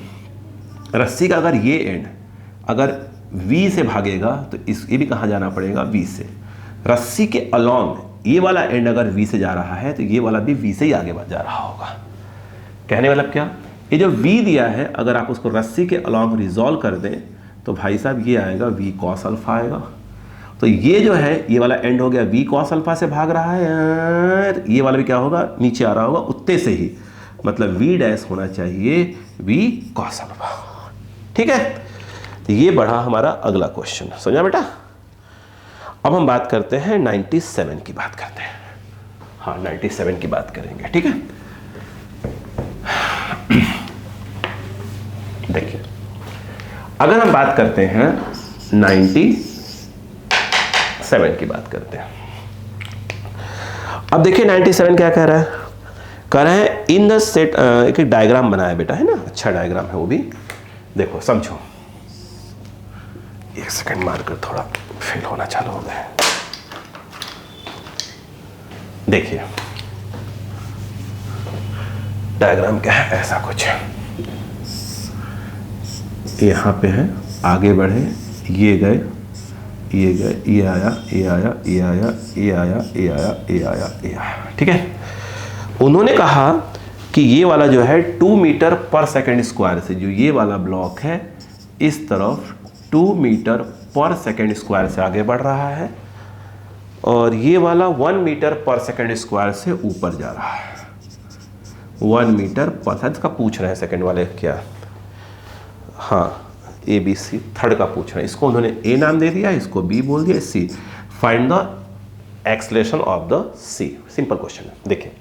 रस्सी का अगर ये एंड अगर v से भागेगा तो ये भी कहाँ जाना पड़ेगा, v से। रस्सी के अलॉन्ग ये वाला एंड अगर v से जा रहा है तो ये वाला भी v से ही आगे बढ़ जा रहा होगा। कहने मतलब क्या, ये जो v दिया है अगर आप उसको रस्सी के अलॉन्ग रिजॉल्व कर दें तो भाई साहब ये आएगा v cos अल्फा आएगा। तो ये जो है ये वाला एंड हो गया v cos अल्फा से भाग रहा है, ये वाला भी क्या होगा, नीचे आ रहा होगा उतने से ही, मतलब v डैश होना चाहिए v cos अल्फा। ठीक है, तो ये बढ़ा हमारा अगला क्वेश्चन, समझा बेटा। अब हम बात करते हैं 97 की बात करते हैं। हाँ 97 की बात करेंगे। ठीक है, देखिए अगर हम बात करते हैं 97 की बात करते हैं। अब देखिए 97 क्या कह रहा है, कह रहे हैं इन द सेट, एक डायग्राम बनाया बेटा, है ना, अच्छा डायग्राम है वो भी, देखो समझो। एक सेकंड मारकर थोड़ा फेल होना चालू हो गया। देखिए डायग्राम क्या है, ऐसा कुछ यहाँ पे है, आगे बढ़े, ये गए, ये गए, ये आया, ये आया, ये आया, ये आया, ये आया, ये आया, ये आया। ठीक है, उन्होंने कहा कि ये वाला जो है 2 मीटर पर सेकंड स्क्वायर से, जो ये वाला ब्लॉक है इस तरफ 2 मीटर पर सेकंड स्क्वायर से आगे बढ़ रहा है, और ये वाला 1 मीटर पर सेकंड स्क्वायर से ऊपर जा रहा है। 1 मीटर पर सेकंड का पूछ रहे हैं सेकंड वाले क्या, हाँ ABC थर्ड का पूछ रहे हैं। इसको उन्होंने A नाम दे दिया, इसको B बोल दिया, C। Find the acceleration of the C। Simple question है। देखिए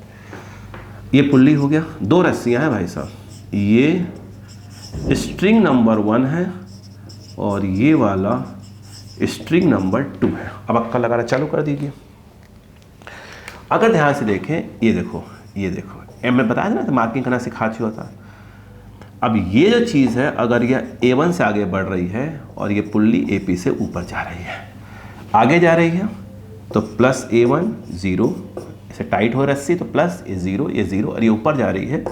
ये पुल्ली हो गया, 2 रस्सियां हैं भाई साहब, ये स्ट्रिंग नंबर 1 है और ये वाला स्ट्रिंग नंबर 2 है। अब अक्का लगाना चालू कर दीजिए। अगर ध्यान से देखें, ये देखो मैं बताया था ना, मार्किंग करना सिखा चुका था। अब ये जो चीज़ है, अगर यह A1 से आगे बढ़ रही है और ये पुल्ली AP से ऊपर जा रही है, आगे जा रही है, तो प्लस A1 0, इसे टाइट हो रस्सी तो प्लस ये 0 और ये ऊपर जा रही है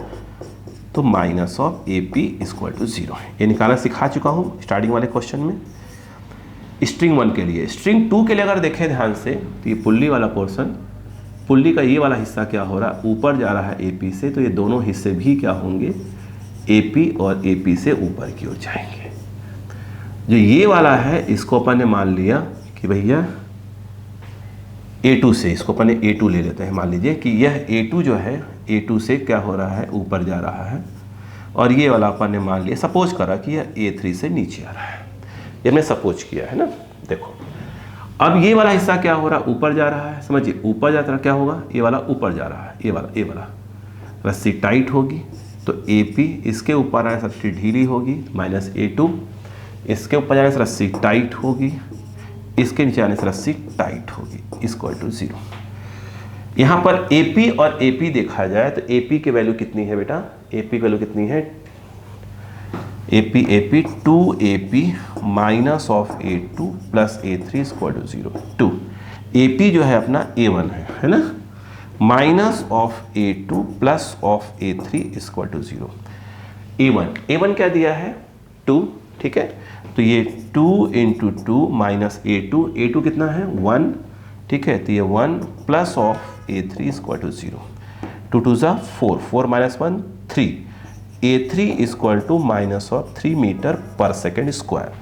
तो minus of AP equal to 0। ये निकालना सिखा चुका हूँ स्टार्टिंग वाले क्वेश्चन में स्ट्रिंग 1 के लिए। स्ट्रिंग 2 के लिए अगर देखें ध्यान से, तो ये पुल्ली वाला पोर्शन, पुल्ली का ये वाला हिस्सा क्या हो रहा है, ऊपर जा रहा है AP से, तो ये दोनों हिस्से भी क्या होंगे, AP और AP से ऊपर की ओर जाएंगे। जो ये वाला है, इसको अपन ने मान लिया कि भैया A2 से, इसको अपन A2 ले लेते हैं। मान लीजिए कि यह A2 जो है, A2 से क्या हो रहा है, ऊपर जा रहा है, और ये वाला अपन ने मान लिया, सपोज करा कि यह A3 से नीचे आ रहा है। ये हमने सपोज किया है ना। देखो अब ये वाला हिस्सा क्या हो रहा है, ऊपर जा रहा है। समझिए ऊपर जाता है क्या होगा, ये वाला ऊपर जा रहा है, ये वाला रस्सी टाइट होगी तो AP इसके ऊपर आने से रस्सी ढीली होगी, माइनस A2 इसके ऊपर जाने से रस्सी टाइट होगी, इसके नीचे आने से रस्सी टाइट होगी, इक्वल टू 0। यहाँ पर AP और AP देखा जाए तो AP की वैल्यू कितनी है बेटा, AP की वैल्यू कितनी है, AP 2AP minus of A2 plus A3 equal to 0। 2 AP जो है अपना A1 है ना, minus of A2 plus of A3 equal to 0। A1 क्या दिया है, 2, ठीक है, तो ये 2 इंटू 2 माइनस A2 कितना है 1, ठीक है, तो ये 1 plus of A3 equal to 0। 2 2 ज़ा 4, 4 minus 1 3, A3 equal to minus of 3 metre per second square.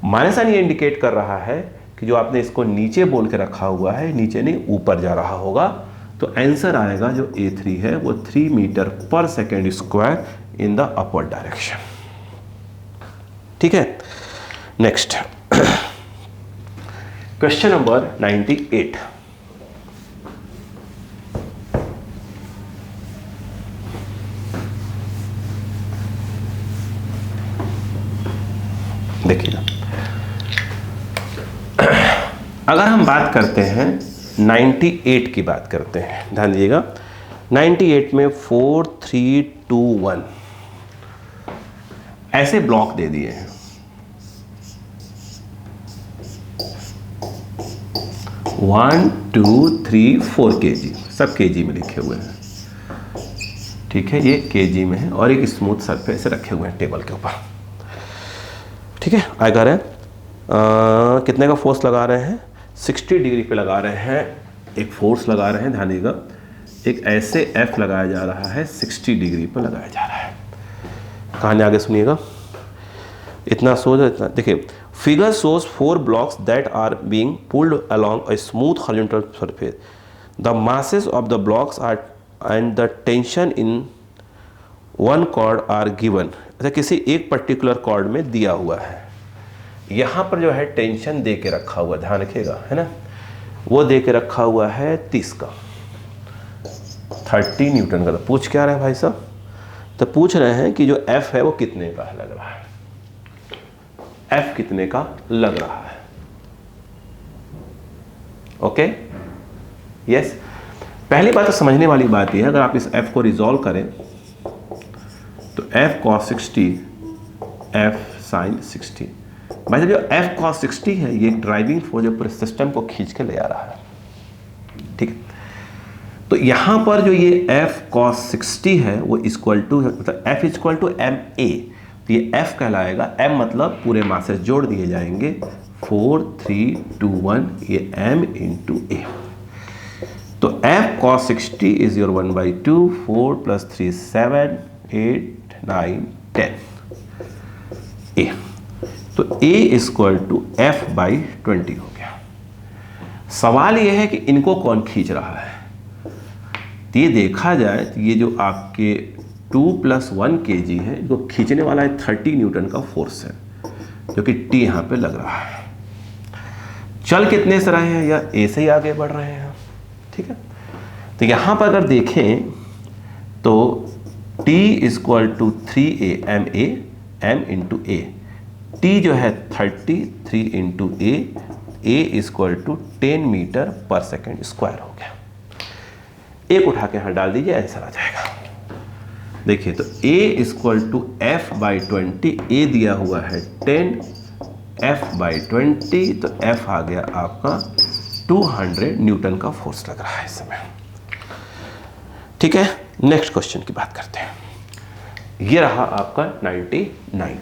Minus sign ये इंडिकेट कर रहा है कि जो आपने इसको नीचे बोल के रखा हुआ है, नीचे नहीं ऊपर जा रहा होगा, तो आंसर आएगा जो A3 है वो 3 metre per second square in the upward direction. ठीक है, नेक्स्ट क्वेश्चन नंबर 98। देखिए अगर हम बात करते हैं 98 की बात करते हैं, ध्यान दीजिएगा 98 में 4 3 2 1 ऐसे ब्लॉक दे दिए हैं। 1 2 3 4 kg, सब kg में लिखे हुए हैं, ठीक है, ये kg में है और एक स्मूथ सरफेस रखे हुए हैं टेबल के ऊपर, ठीक है। आएगा रहे कितने का फोर्स लगा रहे हैं, 60 डिग्री पे लगा रहे हैं, एक फोर्स लगा रहे हैं, ध्यान दीजिएगा एक ऐसे F लगाया जा रहा है 60 डिग्री पर लगाया जा रहा है। कहानी आगे सुनिएगा, इतना सोच इतना देखिए, figure shows 4 blocks that are being pulled along a smooth horizontal surface, the masses of the blocks are and the tension in one cord are given. ऐसा किसी एक पर्टिकुलर कॉर्ड में दिया हुआ है, यहाँ पर जो है टेंशन दे के रखा हुआ, ध्यान रखिएगा, है ना, वो दे के रखा हुआ है 30 का, 30 न्यूटन का। तो पूछ क्या रहे हैं भाई साहब, तो पूछ रहे हैं कि जो F है वो कितने का लग रहा है, F कितने का लग रहा है। ओके, यस, पहली बात तो समझने वाली बात यह है, अगर आप इस F को रिजॉल्व करें तो F cos 60 F sin 60, भाई जो F cos 60 है ये ड्राइविंग फोर्स जो पूरे सिस्टम को खींच के ले आ रहा है, ठीक है। तो यहां पर जो ये F cos 60 है वो इक्वल टू, मतलब F इक्वल टू MA, तो ये F कहलाएगा, M मतलब पूरे मासेस जोड़ दिए जाएंगे, 4 3 2 1, ये M इंटू A। तो F cos 60 is your 1/2, 4 + 3 7 8 9 10 A। तो A इक्वल टू F/20 हो गया। सवाल ये है कि इनको कौन खींच रहा है। तो ये देखा जाए तो ये जो आपके 2 + 1 kg है, इनको खींचने वाला है 30 न्यूटन का फोर्स है, जो कि T यहाँ पे लग रहा है। चल कितने से रहे हैं, या A से ही आगे बढ़ रहे हैं, ठीक है। तो यहाँ पर अगर देखें तो T = 3A ma m × A, T जो है 33 × A = 10 मीटर/सेकंड² हो गया। एक उठा के यहाँ डाल दीजिए, आंसर आ जाएगा। देखिए तो A = F/20, A दिया हुआ है 10, F/20, तो F आ गया आपका 200 न्यूटन का फोर्स लग रहा है इस समय, ठीक है। नेक्स्ट क्वेश्चन की बात करते हैं। ये रहा आपका 99।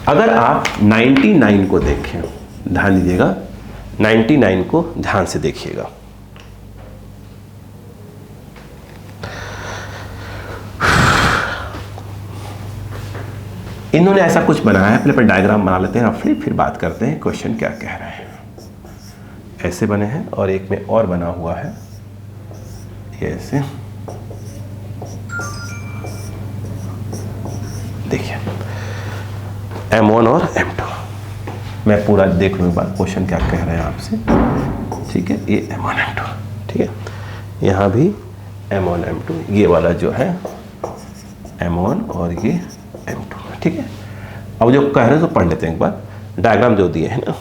अगर आप 99 को देखें, ध्यान दीजिएगा, 99 को ध्यान से देखिएगा। इन्होंने ऐसा कुछ बनाया है, पहले डायग्राम बना लेते हैं रफली, फिर बात करते हैं क्वेश्चन क्या कह रहे हैं। ऐसे बने हैं और एक में और बना हुआ है, ये ऐसे देखिए, M1 और M2। मैं पूरा देख लूँ एक बार क्वेश्चन क्या कह रहे हैं आपसे, ठीक है। ये M1 M2, ठीक है। यहाँ भी M1 M2, ये वाला जो है M1 और ये M2, ठीक है। अब जो कह रहे हैं तो पढ़ लेते हैं एक बार, डायग्राम जो दिए हैं ना।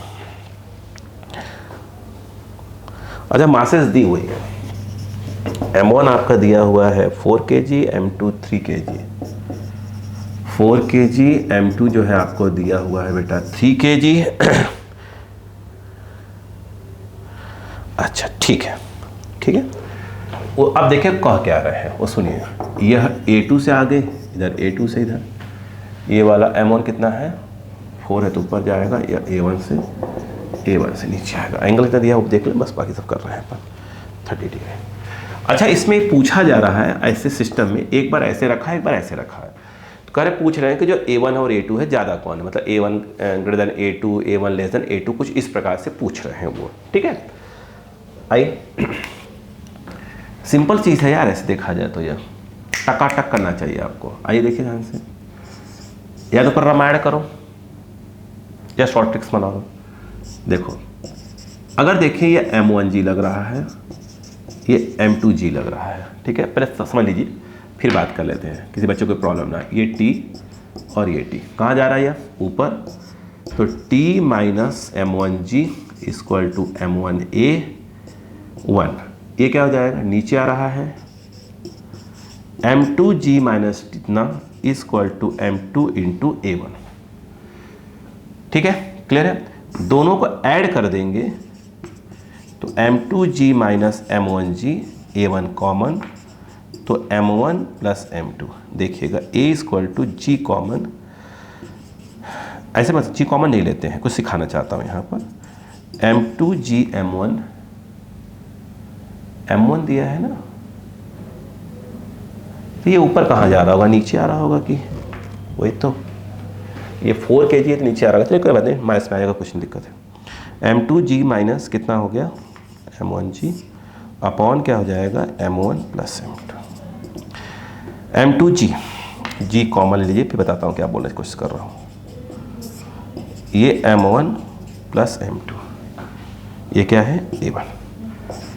अच्छा, मासेस दी हुई है, M1 आपका दिया हुआ है 4 kg, M2 3 kg। 4 kg, M2 जो है आपको दिया हुआ है बेटा 3 kg। अच्छा ठीक है, ठीक है। वो अब देखें कह क्या रहे हैं, वो सुनिए। यह A2 से आगे, इधर A2 से इधर, ये वाला M1 कितना है 4 है, तो ऊपर जाएगा, या A1 से नीचे आएगा। एंगल कितना दिया वो देख लें, बस बाकी सब कर रहे हैं अपन 30 डिग्री। अच्छा, इसमें पूछा जा रहा है ऐसे सिस्टम में, एक बार ऐसे रखा है, एक बार ऐसे रखा है। तो कह रहे पूछ रहे हैं कि जो A1 और A2 है ज़्यादा कौन है, मतलब A1 > A2, A1 < A2, कुछ इस प्रकार से पूछ रहे हैं वो, ठीक है। आइए, सिंपल चीज़ है यार, ऐसे देखा जाए तो यह टकाटक करना चाहिए आपको। आइए देखिए ध्यान से, या तो पर रामायण करो या शॉर्ट ट्रिक्स बना लो। देखो, अगर देखें ये M1G लग रहा है, ये M2G लग रहा है, ठीक है। पहले समझ लीजिए, फिर बात कर लेते हैं, किसी बच्चों को प्रॉब्लम ना। ये T और ये T कहाँ जा रहा है, ये ऊपर। तो T - M1G = M1A1, ये क्या हो जाएगा, नीचे आ रहा है। M2G - कितना = M2 × A1, ठीक है। क्लियर है, दोनों को ऐड कर देंगे तो M2G - M1G, A1 कॉमन, तो M1 + M2। देखिएगा A = G कॉमन, ऐसे मतलब G कॉमन नहीं लेते हैं, कुछ सिखाना चाहता हूँ यहाँ पर। M2G M1 दिया है ना, तो ये ऊपर कहाँ जा रहा होगा, नीचे आ रहा होगा कि वही तो, ये 4 kg है तो नीचे आ रहा है, चलिए कोई बात नहीं, माइनस में आएगा, कुछ नहीं दिक्कत है। M2G - कितना हो गया M1G अपॉन क्या हो जाएगा M1 + M2। M2G, G common ले लीजिए, फिर बताता हूँ क्या बोलने की कोशिश कर रहा हूँ। ये M1 + M2, ये क्या है A1।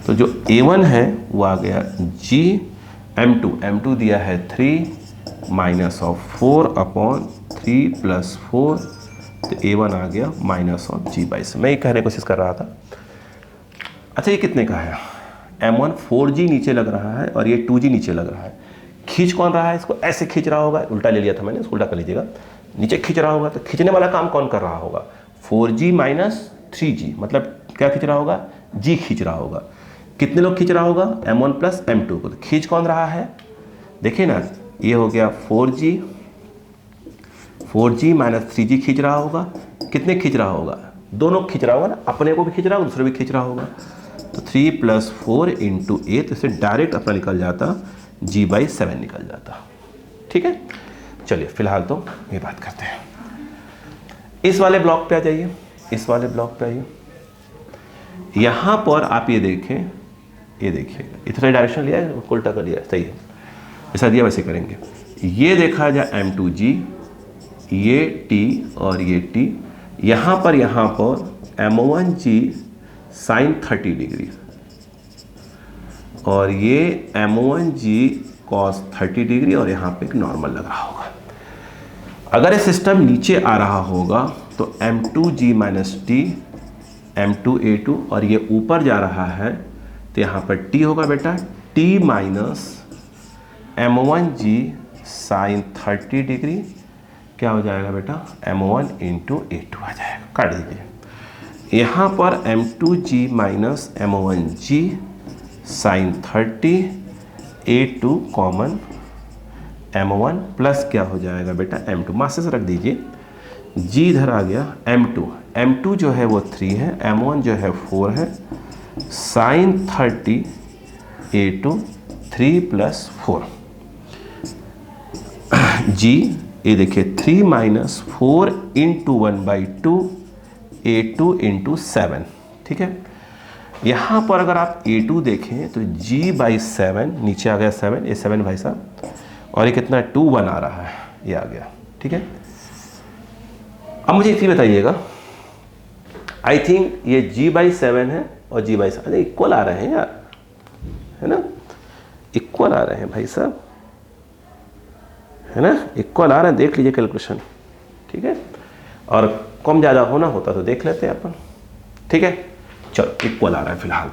तो जो A1 है वो आ गया G, M2 दिया है 3 -4 अपॉन 3 + 4, तो A1 आ गया -G/, मैं ये कहने की कोशिश कर रहा था। अच्छा, ये कितने का है, M1 4G नीचे लग रहा है और ये 2G नीचे लग रहा है। खींच कौन रहा है इसको, ऐसे खींच रहा होगा, उल्टा ले लिया था मैंने, इसको उल्टा कर लीजिएगा। नीचे खींच रहा होगा, तो खींचने वाला काम कौन कर रहा होगा, 4G - 3G, मतलब क्या खींच रहा होगा, G खींच रहा होगा। कितने लोग खींच रहा होगा, M1 + M2 को। तो खींच कौन रहा है, देखिए ना, ये हो गया 4G - 3G खींच रहा होगा। कितने खींच रहा होगा, दोनों खींच रहा होगा ना, अपने को भी खींच रहा होगा, दूसरे भी खींच रहा होगा। तो 3 + 4 × A, तो इससे डायरेक्ट अपना निकल जाता G/7 निकल जाता, ठीक है। चलिए फिलहाल तो ये बात करते हैं। इस वाले ब्लॉक पे आ जाइए, इस वाले ब्लॉक पे आइए। यहाँ पर आप ये देखें, ये देखिए इतना डायरेक्शन लिया है, उल्टा कर लिया है, सही है, ऐसा दिया वैसे करेंगे। ये देखा जाए M2G, ये T और ये T, यहाँ पर M1G साइन 30 डिग्री और ये M1G कॉस 30 डिग्री और यहाँ पे एक नॉर्मल लग रहा होगा। अगर ये सिस्टम नीचे आ रहा होगा तो M2G माइनस T M2A2 और ये ऊपर जा रहा है तो यहाँ पर T होगा बेटा, T minus M1G sign 30 degree, क्या हो जाएगा बेटा, M1 इंटू A2 आ जाएगा, काट दीजिए। यहाँ पर M2G minus M1G sign 30, A2 common, M1 plus क्या हो जाएगा बेटा M2, मासे से रख दीजिए, G इधर आ गया, M2 जो है वो 3 है, M1 जो है 4 है, साइन 30 A2 3 प्लस 4, G ये देखिए 3 माइनस 4 इंटू 1/2 A2 इंटू 7, ठीक है। यहाँ पर अगर आप A2 देखें तो G/7, नीचे आ गया 7, ये 7 भाई साहब, और ये कितना 2 1 आ रहा है, ये आ गया, ठीक है। अब मुझे इसी बताइएगा, आई थिंक ये G/7 है और G/7 इक्वल आ रहे हैं यार, है ना, इक्वल आ रहे हैं भाई साहब, है ना, इक्वल आ रहे हैं, देख लीजिए कैलकुलेशन, ठीक है। और कम ज़्यादा होना होता तो देख लेते हैं अपन, ठीक है। चलो इक्वल आ रहा है फिलहाल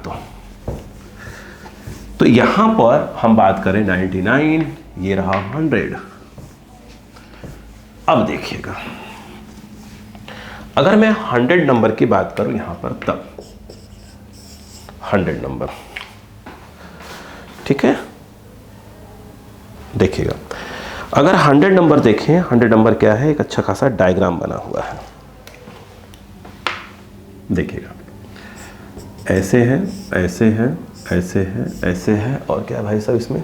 तो यहाँ पर हम बात करें 99, ये रहा 100। अब देखिएगा, अगर मैं 100 नंबर की बात करूं यहाँ पर, तब 100 नंबर, ठीक है। देखिएगा, अगर 100 नंबर देखें, 100 नंबर क्या है, एक अच्छा खासा डायग्राम बना हुआ है, देखिएगा, ऐसे है, ऐसे है, ऐसे है, ऐसे है, और क्या भाई साहब इसमें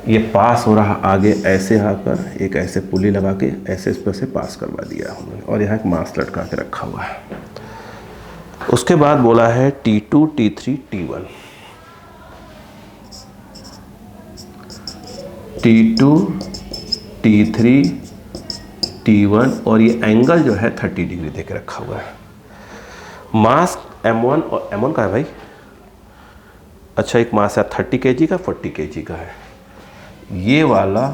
ये पास हो रहा आगे, ऐसे आकर एक ऐसे पुली लगा के ऐसे इस पर से पास करवा दिया हमने, और यहाँ एक मास लटका के रखा हुआ है। उसके बाद बोला है T2 T3 T1, T2 T3 T1, और ये एंगल जो है 30 डिग्री दे के रखा हुआ है। मास M1 और M1 का है भाई, अच्छा एक मास है 30 kg का, 40 kg का है, ये वाला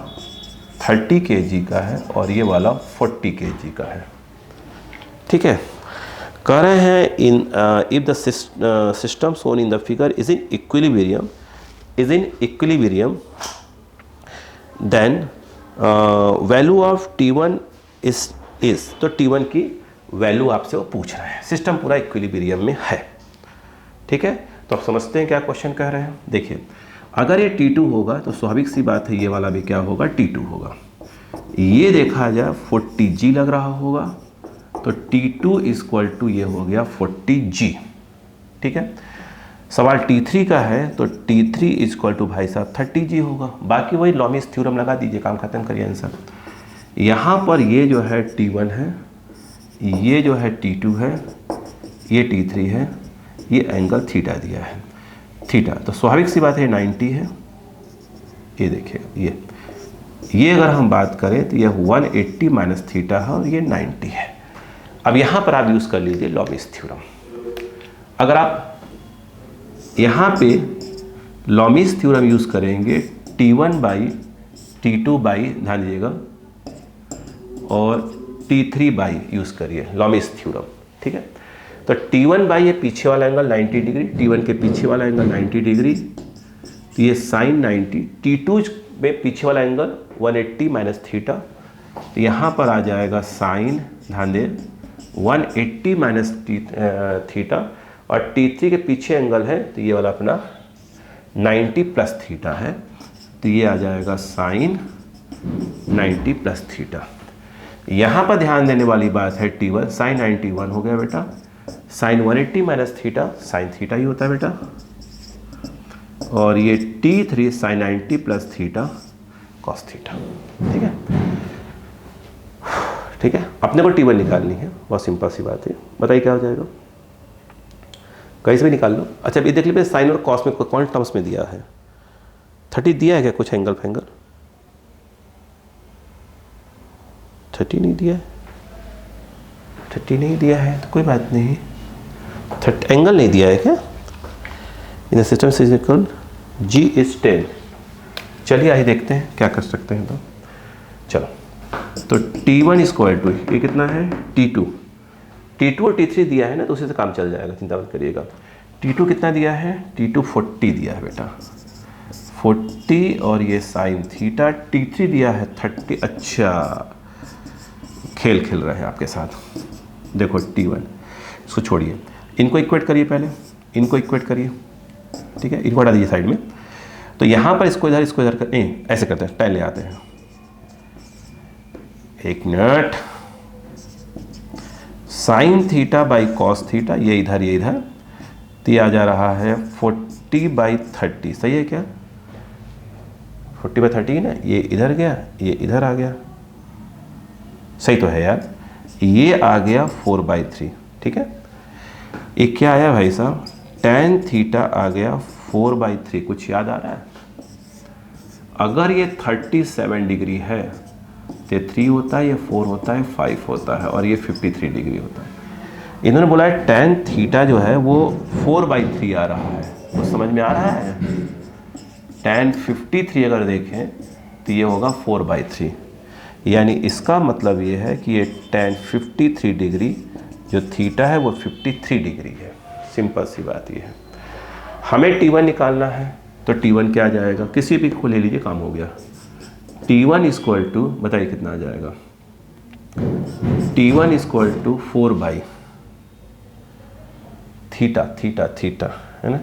30 kg का है और ये वाला 40 kg का है, ठीक है। कह रहे हैं in if the system shown in the figure is in equilibrium then value of T1 is तो T1 की वैल्यू आपसे वो पूछ रहे हैं, सिस्टम पूरा इक्विलिब्रियम में है, ठीक है। तो आप समझते हैं क्या क्वेश्चन कह रहे हैं। देखिए, अगर ये T2 होगा तो स्वाभाविक सी बात है ये वाला भी क्या होगा, T2 होगा। ये देखा जाए 40G लग रहा होगा तो T2 इक्वल टू ये हो गया 40G, ठीक है। सवाल T3 का है तो T3 इक्वल टू भाई साहब 30G होगा। बाकी वही लॉमिस थ्योरम लगा दीजिए, काम खत्म करिए आंसर। यहाँ पर ये जो है T1 है, ये जो है T2 है, ये T3 है, ये एंगल थीटा दिया है, थीटा, तो स्वाभाविक सी बात है 90 है। ये देखिए, ये अगर हम बात करें तो ये 180 माइनस थीटा है और ये 90 है। अब यहाँ पर आप यूज़ कर लीजिए लॉमिस थ्योरम। अगर आप यहाँ पे लॉमिस थ्योरम यूज़ करेंगे T1/T2 ध्यान दीजिएगा और T3 यूज़ करिए लॉमिस थ्योरम, ठीक है। तो T1 ये पीछे वाला एंगल 90 डिग्री, T1 के पीछे वाला एंगल 90 डिग्री, तो ये साइन 90, T2 में पीछे वाला एंगल 180 माइनस थीटा, तो यहाँ पर आ जाएगा साइन, ध्यान दें 180 माइनस थीटा, और T3 के पीछे एंगल है तो ये वाला अपना 90 प्लस थीटा है, तो ये आ जाएगा साइन 90 प्लस थीटा। यहाँ पर ध्यान देने वाली बात है T1 साइन 91 हो गया बेटा, sine 180 minus theta sine theta ही होता है बेटा, और ये T3 sine 90 plus theta cos theta, ठीक है। ठीक है, अपने को T1 निकालनी है, बहुत सिंपल सी बात है। बताइए क्या हो जाएगा, कहीं से भी निकाल लो। अच्छा ये देख लीजिए साइन और कॉस में कौन टर्म्स में दिया है, 30 दिया है क्या, कुछ एंगल फैंगल 30 नहीं दिया है, 30 नहीं दिया है तो कोई बात नहीं, 30 एंगल नहीं दिया है क्या, इन सिस्टम से इक्वल G इज 10। चलिए आइए देखते हैं क्या कर सकते हैं। तो चलो, तो T1 इक्वल टू ये कितना है T2 और T3 दिया है ना, तो उसी से काम चल जाएगा, चिंता मत करिएगा। T2 कितना दिया है, T2 40 दिया है बेटा, 40 और ये साइन थीटा। T3 दिया है 30। अच्छा खेल खेल रहे हैं आपके साथ। देखो T1, इसको छोड़िए, इनको इक्वेट करिए, पहले इनको इक्वेट करिए, ठीक है, इनको हटा दीजिए साइड में। तो यहाँ पर इसको इधर कर, ऐसे करते हैं, टैन ले आते हैं, एक minute, sign theta by cos theta, ये इधर तो ये आ जा रहा है 40/30, सही है क्या, 40/30 ना, ये इधर गया, ये इधर आ गया, सही तो है यार, ये आ गया 4/3, ठीक है। ये क्या आया भाई साहब, tan थीटा आ गया 4/3, कुछ याद आ रहा है, अगर ये 37 डिग्री है तो 3 होता है, ये 4 होता है, 5 होता है, और ये 53 डिग्री होता है। इन्होंने बोला है tan थीटा जो है वो 4/3 आ रहा है, वो समझ में आ रहा है, tan 53 अगर देखें तो ये होगा 4/3, यानी इसका मतलब ये है कि ये tan 53 डिग्री जो थीटा है वो 53 डिग्री है। सिंपल सी बात ये है। हमें T1 निकालना है, तो T1 क्या आ जाएगा, किसी भी को ले लीजिए, काम हो गया। T1 इक्वल टू, बताइए कितना आ जाएगा, T1 इक्वल टू 4/, थीटा है ना,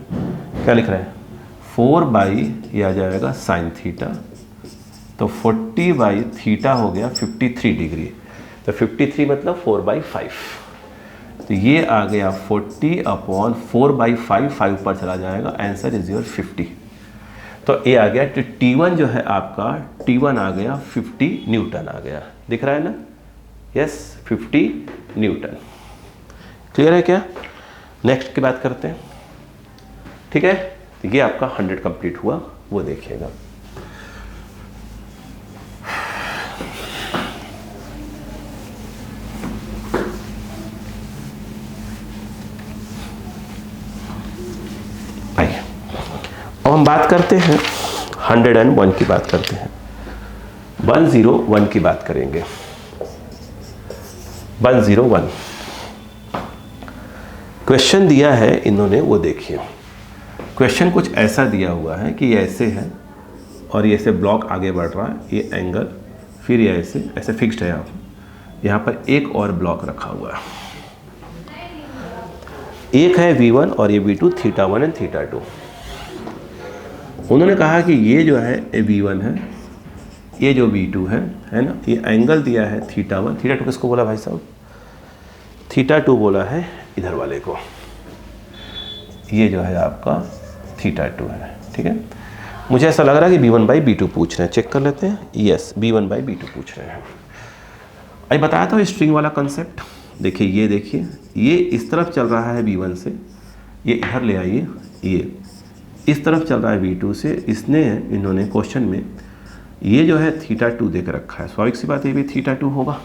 क्या लिख रहे हैं, 4/, ये आ जाएगा साइन थीटा, तो 40/ थीटा हो गया 53 डिग्री, तो 53 मतलब 4/5, तो ये आ गया 40/4/5, 5 पर चला जाएगा, आंसर इज योर 50। तो ये आ गया, तो T1 जो है आपका, T1 आ गया 50 न्यूटन आ गया, दिख रहा है ना, यस 50 न्यूटन। क्लियर है क्या, नेक्स्ट की बात करते हैं, ठीक है। तो ये आपका 100 कंप्लीट हुआ, वो देखिएगा। आइए अब हम बात करते हैं 101 की बात करते हैं, 101 की बात करेंगे। 101 क्वेश्चन दिया है इन्होंने, वो देखिए। क्वेश्चन कुछ ऐसा दिया हुआ है कि ये ऐसे है और ये ऐसे ब्लॉक आगे बढ़ रहा है, ये एंगल, फिर ये ऐसे फिक्स्ड है, यहाँ पर एक और ब्लॉक रखा हुआ है, एक है V1 और ये V2, θ1 एंड θ2। उन्होंने कहा कि ये जो है V1 है, ये जो V2 है ना, ये एंगल दिया है θ1, θ2 किसको बोला भाई साहब, θ2 बोला है इधर वाले को, ये जो है आपका θ2 है, ठीक है। मुझे ऐसा लग रहा है कि B1/B2 पूछ रहे हैं, चेक कर लेते हैं, यस B1/B2 पूछ रहे हैं। अभी बताया था स्ट्रिंग वाला कंसेप्ट, देखिए ये इस तरफ चल रहा है V1 से, ये इधर ले आइए, ये इस तरफ चल रहा है V2 से, इन्होंने क्वेश्चन में ये जो है θ2 देकर रखा है, स्वाभाविक सी बात है ये भी θ2 होगा,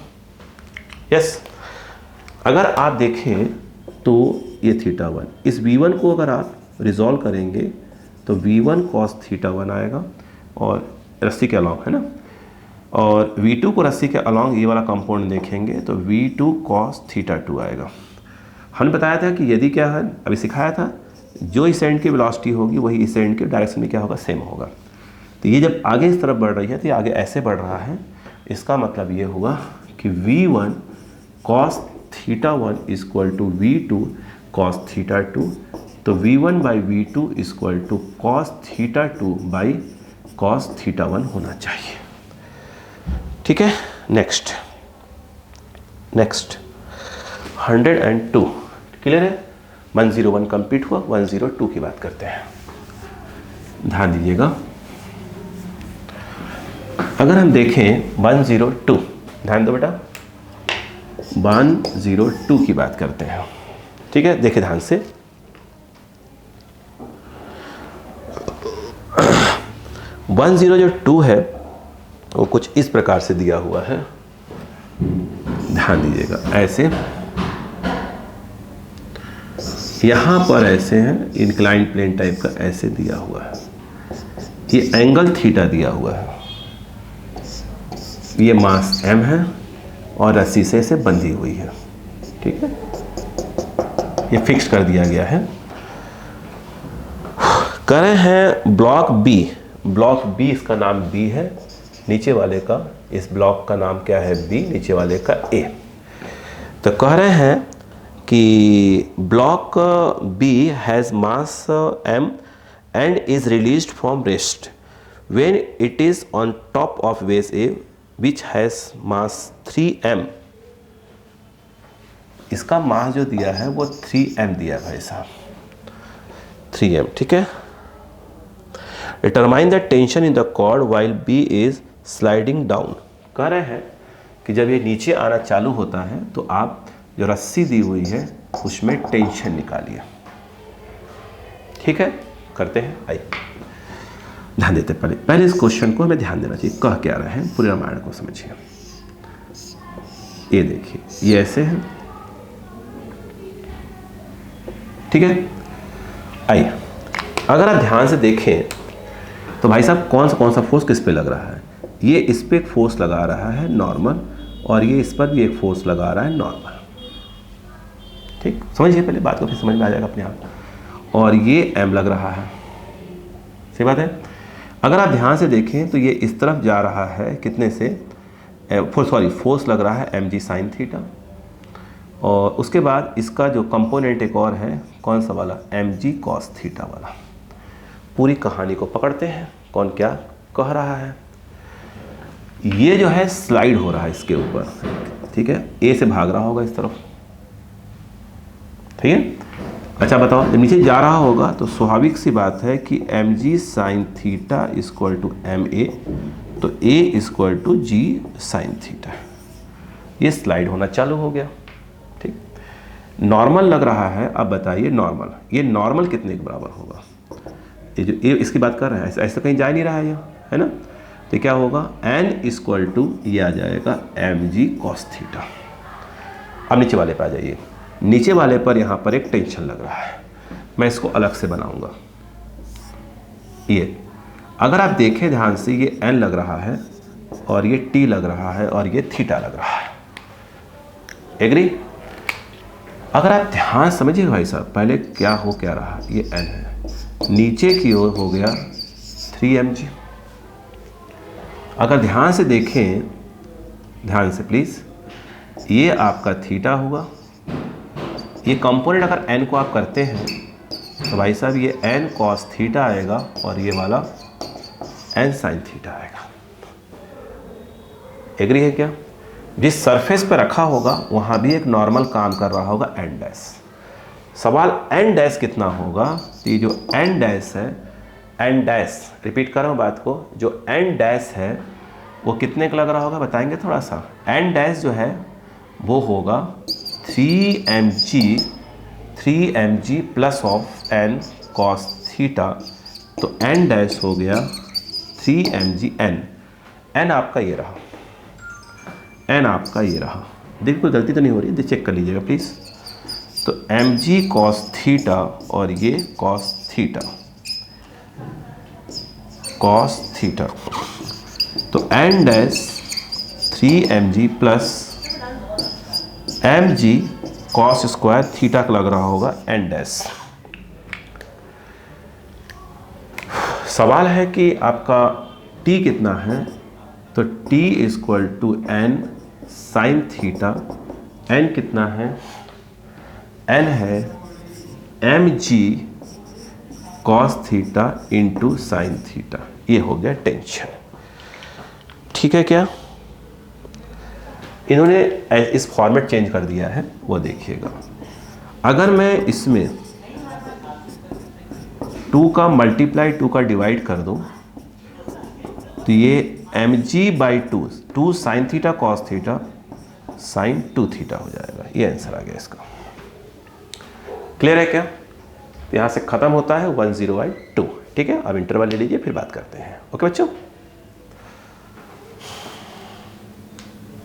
यस। अगर आप देखें तो ये θ1, इस V1 को अगर आप रिजॉल्व करेंगे तो V1 cos θ1 आएगा, और रस्सी के अलॉन्ग है ना, और V2 को रस्सी के अलॉन्ग ये वाला कंपाउंड देखेंगे तो V2 cos θ2 आएगा। हमने बताया था कि यदि क्या है, अभी सिखाया था, जो इस एंड की वेलोसिटी होगी वही इस एंड के डायरेक्शन में क्या होगा, सेम होगा। तो ये जब आगे इस तरफ बढ़ रही है तो ये आगे ऐसे बढ़ रहा है, इसका मतलब ये हुआ कि V1 cos θ1 equal to V2 cos θ2, तो V1/V2 equal to cos θ2/cos θ1 होना चाहिए, ठीक है। नेक्स्ट 102 क्लियर है, 101 कंप्लीट हुआ, 102 की बात करते हैं। ध्यान दीजिएगा, अगर हम देखें 102, ध्यान दो बेटा, 102 की बात करते हैं। ठीक है, देखिए ध्यान से। 102 है वो कुछ इस प्रकार से दिया हुआ है, ध्यान दीजिएगा। ऐसे यहां पर ऐसे है, इंक्लाइंड प्लेन टाइप का ऐसे दिया हुआ है, ये एंगल थीटा दिया हुआ है, ये मास m है और रस्सी से इसे बंधी हुई है। ठीक है, ये फिक्स कर दिया गया है। कह रहे हैं ब्लॉक बी, ब्लॉक बी इसका नाम बी है, नीचे वाले का, इस ब्लॉक का नाम क्या है बी, नीचे वाले का ए। तो कह रहे हैं कि block B has mass m and is released from rest when it is on top of base A which has mass 3m। इसका मास जो दिया है वो 3m दिया है भाई साहब, 3m। ठीक है, determine the tension in the cord while B is sliding down। कह रहे हैं कि जब ये नीचे आना चालू होता है तो आप जो रस्सी दी हुई है उसमें टेंशन निकालिए। ठीक है, करते हैं, आइए ध्यान देते। पहले इस क्वेश्चन को हमें ध्यान देना चाहिए, कह क्या रहे हैं, पूरे रामायण को समझिए। ये देखिए, ये ऐसे है। ठीक है, आइए अगर आप ध्यान से देखें तो भाई साहब कौन सा फोर्स किस पे लग रहा है। ये इस पे एक फोर्स लगा रहा है नॉर्मल, और ये इस पर भी एक फोर्स लगा रहा है नॉर्मल। ठीक, समझिए पहले बात को, फिर समझ में आ जाएगा अपने आप। और ये m लग रहा है, सही बात है। अगर आप ध्यान से देखें तो ये इस तरफ जा रहा है, कितने से, फोर्स लग रहा है mg साइन थीटा, और उसके बाद इसका जो कंपोनेंट एक और है, कौन सा वाला, mg कॉस थीटा वाला। पूरी कहानी को पकड़ते हैं, कौन क्या कह रहा है। ये जो है स्लाइड हो रहा है इसके ऊपर, ठीक है, ए से भाग रहा होगा इस तरफ, ठीक है। अच्छा बताओ, जब नीचे जा रहा होगा तो स्वाभाविक सी बात है कि mg sine theta equal to ma, तो a equal to g sine theta. ये स्लाइड होना चालू हो गया। ठीक, नॉर्मल लग रहा है। अब बताइए नॉर्मल, ये नॉर्मल कितने के बराबर होगा। ये जो ये इसकी बात कर रहा है, ऐसा कहीं जा नहीं रहा है ये, है ना। तो क्या होगा, n इक्वल टू ये आ जाएगा mg cos थीटा। अब नीचे वाले पे आ जाइए। नीचे वाले पर यहाँ पर एक टेंशन लग रहा है, मैं इसको अलग से बनाऊंगा। ये अगर आप देखें ध्यान से, ये n लग रहा है और ये t लग रहा है और ये थीटा लग रहा है। एग्री। अगर आप ध्यान समझिए भाई साहब, पहले क्या हो क्या रहा, ये n है, नीचे की ओर हो गया 3mg। अगर ध्यान से देखें, ध्यान से प्लीज, ये आपका थीटा हुआ। ये कंपोनेंट अगर n को आप करते हैं तो भाई साहब ये n cos थीटा आएगा और ये वाला n sin थीटा आएगा। एग्री है क्या। जिस सरफेस पे रखा होगा वहां भी एक नॉर्मल काम कर रहा होगा n डैश। सवाल n डैश कितना होगा। ये जो n डैश है, n डैश, रिपीट कर रहा हूँ बात को, जो n डैश है वो कितने का लग रहा होगा बताएंगे थोड़ा सा। n डैश जो है वो होगा 3mg plus of n cos theta. तो n डैश हो गया 3mg n आपका ये रहा, n आपका ये रहा। देखिए कोई गलती तो नहीं हो रही, चेक कर लीजिएगा प्लीज़। तो mg cos थीटा और ये cos थीटा, तो n dash 3mg plus mg cos square theta का लग रहा होगा n डैश। सवाल है कि आपका t कितना है, तो t equal to n sine theta. n कितना है, n है mg cos theta into sine theta. ये हो गया टेंशन। ठीक है क्या। इन्होंने इस फॉर्मेट चेंज कर दिया है, वो देखिएगा। अगर मैं इसमें 2 का मल्टीप्लाई 2 का डिवाइड कर दूं तो ये mg by 2 sine theta cos theta sine 2 theta हो जाएगा। ये आंसर आ गया इसका। क्लियर है क्या? तो यहाँ से खत्म होता है 10/2। ठीक है, अब इंटरवल ले लीजिए, फिर बात करते हैं। ओके बच्चों।